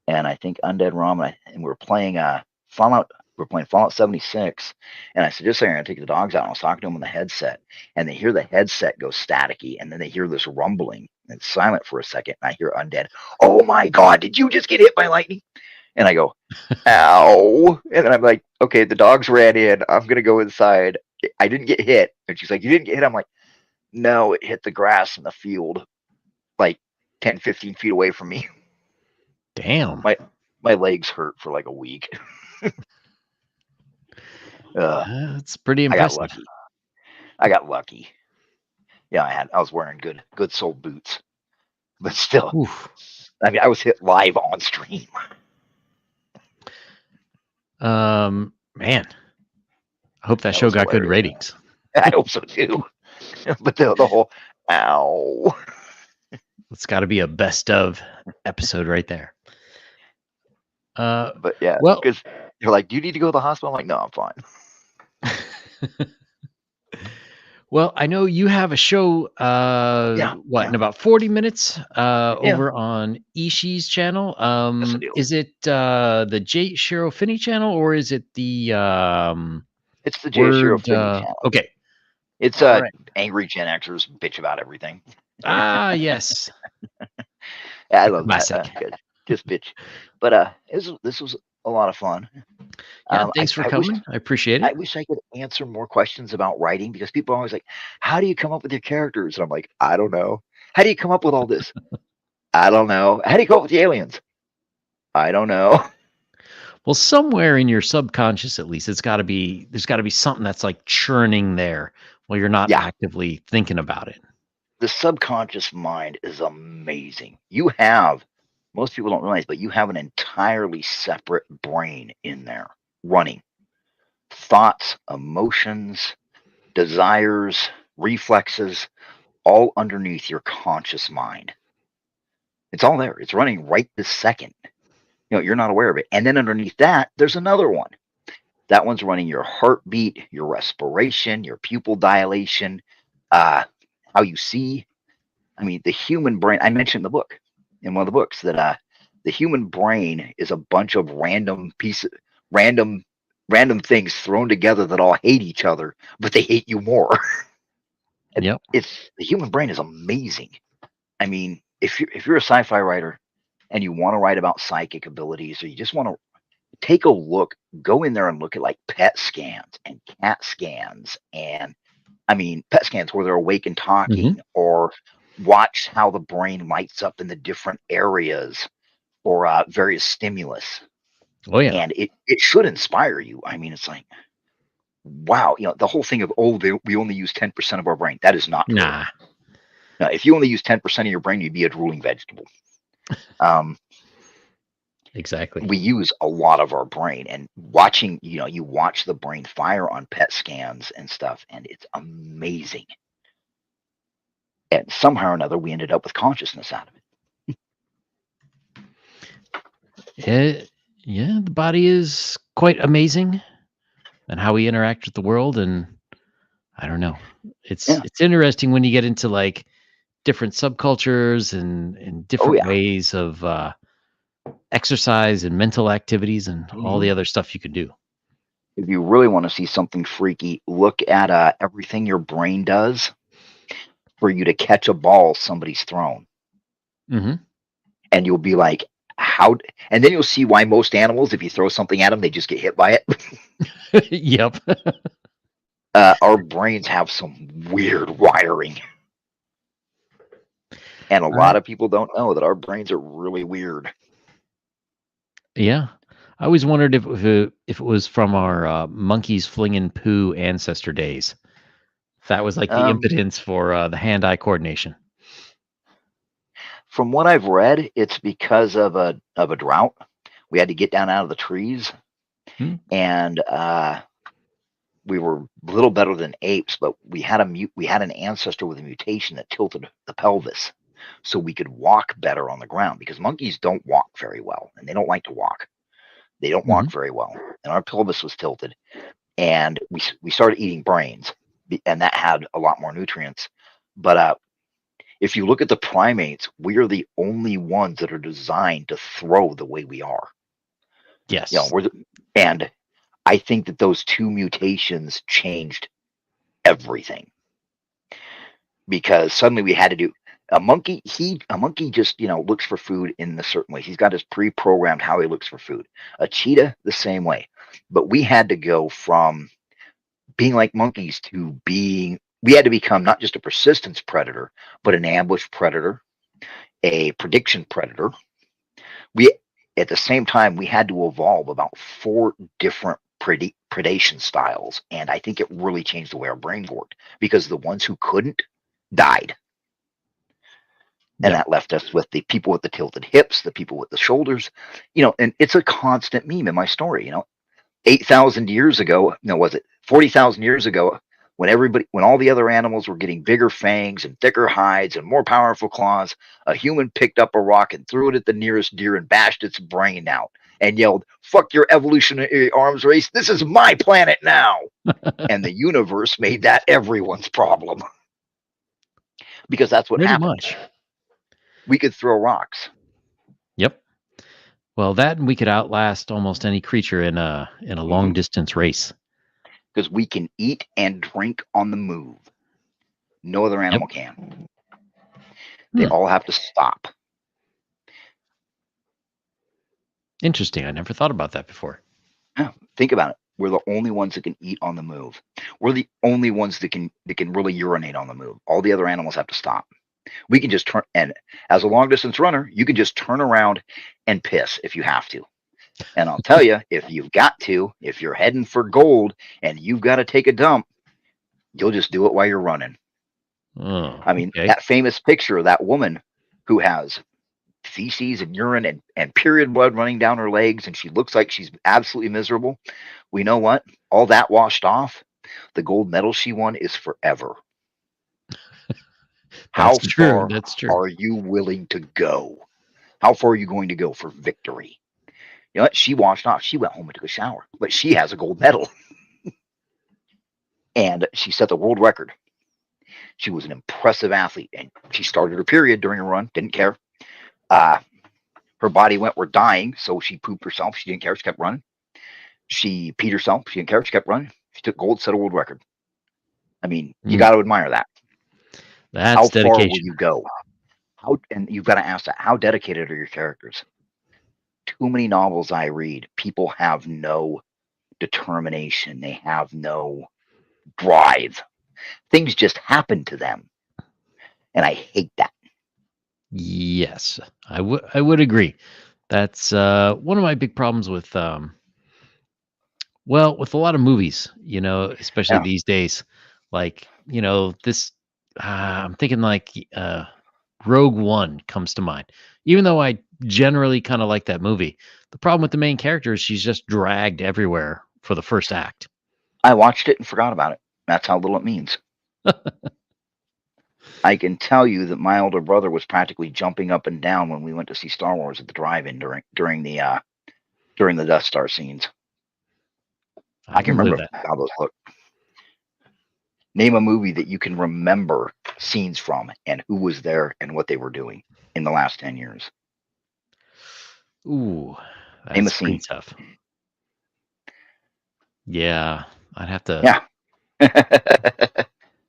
and I think Undead Rum, and we were playing Fallout. We were playing Fallout 76, and I said, just so I'm going to take the dogs out. And I was talking to them on the headset, and they hear the headset go staticky, and then they hear this rumbling. And it's silent for a second, and I hear Undead, "Oh my God, did you just get hit by lightning?" And I go, "Ow!" And then I'm like, "Okay, the dogs ran in. I'm going to go inside. I didn't get hit." And she's like, "You didn't get hit?" I'm like, "No, it hit the grass in the field like 10, 15 feet away from me." Damn. My legs hurt for like a week. That's pretty impressive. I got lucky. Yeah, I was wearing good sole boots. But still, Oof. I mean, I was hit live on stream. Man, I hope that show got good ratings. I hope so too. But the whole ow. It's got to be a best of episode right there. But yeah, well, because you're like, "Do you need to go to the hospital?" I'm like, "No, I'm fine." Well, I know you have a show, in about 40 minutes over on Ishii's channel. Yes, I do. Is it the J. Shiro Finney channel, or is it the It's the Jayashiro Finney channel. Okay. It's angry Gen Xers bitch about everything. Yes. I love that. Just bitch. But this was a lot of fun. Yeah, thanks for coming. I appreciate it. I wish I could answer more questions about writing, because people are always like, "How do you come up with your characters?" And I'm like, "I don't know." "How do you come up with all this?" "I don't know." "How do you come up with the aliens?" "I don't know." Well, somewhere in your subconscious, at least, there's got to be something that's like churning there while you're not actively thinking about it. The subconscious mind is amazing. You have most people don't realize, but you have an entirely separate brain in there running thoughts, emotions, desires, reflexes, all underneath your conscious mind. It's all there. It's running right this second. You're not aware of it. And then underneath that, there's another one. That one's running your heartbeat, your respiration, your pupil dilation, how you see. I mean, the human brain, I mentioned in the book, in one of the books, that the human brain is a bunch of random things thrown together that all hate each other, but they hate you more. Yep. The human brain is amazing. I mean, if you're a sci-fi writer and you want to write about psychic abilities, or you just want to take a look, go in there and look at like PET scans and CAT scans, and I mean PET scans where they're awake and talking, or watch how the brain lights up in the different areas or various stimulus. Oh yeah. And it should inspire you. I mean, it's like, wow, the whole thing of, we only use 10% of our brain. That is not true. Nah. Now, if you only use 10% of your brain, you'd be a drooling vegetable. Exactly. We use a lot of our brain, and watching, you watch the brain fire on PET scans and stuff, and it's amazing. And somehow or another, we ended up with consciousness out of it. Yeah, the body is quite amazing, and how we interact with the world. And I don't know, it's interesting when you get into like different subcultures and different ways of exercise and mental activities and all the other stuff you can do. If you really want to see something freaky, look at everything your brain does for you to catch a ball somebody's thrown. And you'll be like, how? And then you'll see why most animals, if you throw something at them, they just get hit by it. Yep. Our brains have some weird wiring. And a lot of people don't know that our brains are really weird. Yeah. I always wondered if it was from our monkeys flinging poo ancestor days. If that was like the impotence for the hand-eye coordination. From what I've read, it's because of a drought. We had to get down out of the trees, and we were a little better than apes, but we had an ancestor with a mutation that tilted the pelvis, so we could walk better on the ground, because monkeys don't walk very well, and they don't like to walk. They don't walk very well, and our pelvis was tilted, and we started eating brains, and that had a lot more nutrients. But if you look at the primates, we are the only ones that are designed to throw the way we are. Yes. And I think that those two mutations changed everything, because suddenly we had to do a monkey just looks for food in a certain way. He's got his pre-programmed how he looks for food. A cheetah the same way. But we had to go from being like monkeys to we had to become not just a persistence predator, but an ambush predator, a prediction predator. At the same time, we had to evolve about 4 different predation styles, and I think it really changed the way our brains worked, because the ones who couldn't died. And that left us with the people with the tilted hips, the people with the shoulders, and it's a constant meme in my story. 8,000 years ago, was it 40,000 years ago, when all the other animals were getting bigger fangs and thicker hides and more powerful claws, a human picked up a rock and threw it at the nearest deer and bashed its brain out and yelled, "Fuck your evolutionary arms race. This is my planet now." And the universe made that everyone's problem. Because that's what happened. Much. We could throw rocks. Yep. Well, that, and we could outlast almost any creature in a long distance race. Because we can eat and drink on the move. No other animal can. They all have to stop. Interesting. I never thought about that before. Yeah, think about it. We're the only ones that can eat on the move. We're the only ones that can really urinate on the move. All the other animals have to stop. We can just turn, and as a long distance runner, you can just turn around and piss if you have to. And I'll tell you, if you're heading for gold and you've got to take a dump, you'll just do it while you're running. Oh, I mean, that famous picture of that woman who has feces and urine and period blood running down her legs, and she looks like she's absolutely miserable. We know what? All that washed off, the gold medal she won is forever. How That's true. far That's true. are you willing to go? How far are you going to go for victory? You know what? She washed off. She went home and took a shower, but she has a gold medal. And she set the world record. She was an impressive athlete, and she started her period during a run, didn't care. Her body went, we're dying, so she pooped herself. She didn't care. She kept running. She peed herself. She didn't care. She kept running. She took gold, set a world record. I mean, you got to admire that. That's how dedication. far will you go? And you've got to ask that. How dedicated are your characters? Too many novels I read, people have no determination. They have no drive. Things just happen to them. And I hate that. Yes, I would agree. That's one of my big problems with with a lot of movies, especially these days. Like, this I'm thinking like Rogue One comes to mind. Even though I generally kind of like that movie, the problem with the main character is she's just dragged everywhere for the first act. I watched it and forgot about it. That's how little it means. I can tell you that my older brother was practically jumping up and down when we went to see Star Wars at the drive-in during the Death Star scenes. I can remember how those look. Name a movie that you can remember scenes from and who was there and what they were doing in the last 10 years. Ooh, name a that's pretty scene. tough. Yeah, I'd have to. Yeah.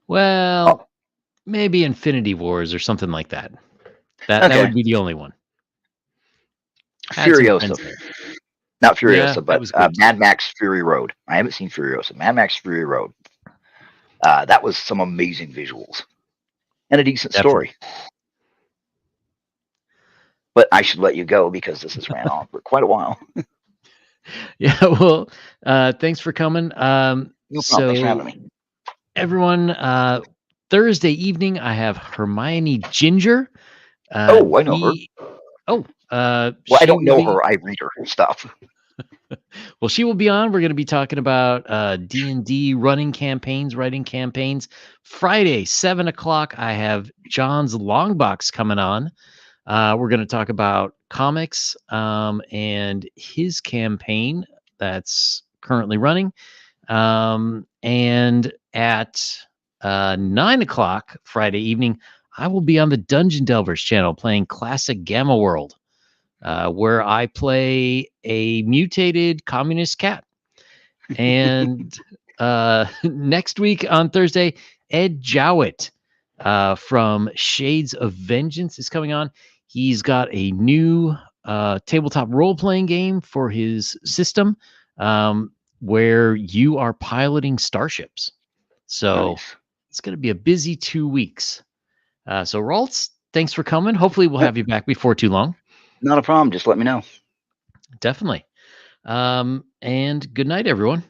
Well, maybe Infinity Wars or something like that. That would be the only one. Furiosa. Not Furiosa, Yeah, but Mad Max Fury Road. I haven't seen Furiosa. Mad Max Fury Road. That was some amazing visuals and a decent story. But I should let you go because this has ran on for quite a while. Yeah, well, thanks for coming. No problem. Thanks for having me. Everyone, Thursday evening, I have Hermione Ginger. I know her. Well, I don't know her. I read her stuff. Well, she will be on. We're going to be talking about D&D writing campaigns. Friday, 7 o'clock, I have John's Longbox coming on. We're going to talk about comics and his campaign that's currently running. And at 9 o'clock Friday evening, I will be on the Dungeon Delvers channel playing Classic Gamma World, where I play a mutated communist cat. And next week on Thursday, Ed Jowett from Shades of Vengeance is coming on. He's got a new tabletop role-playing game for his system where you are piloting starships. So It's going to be a busy 2 weeks. So Ralts, thanks for coming. Hopefully we'll have you back before too long. Not a problem. Just let me know. Definitely. And good night, everyone.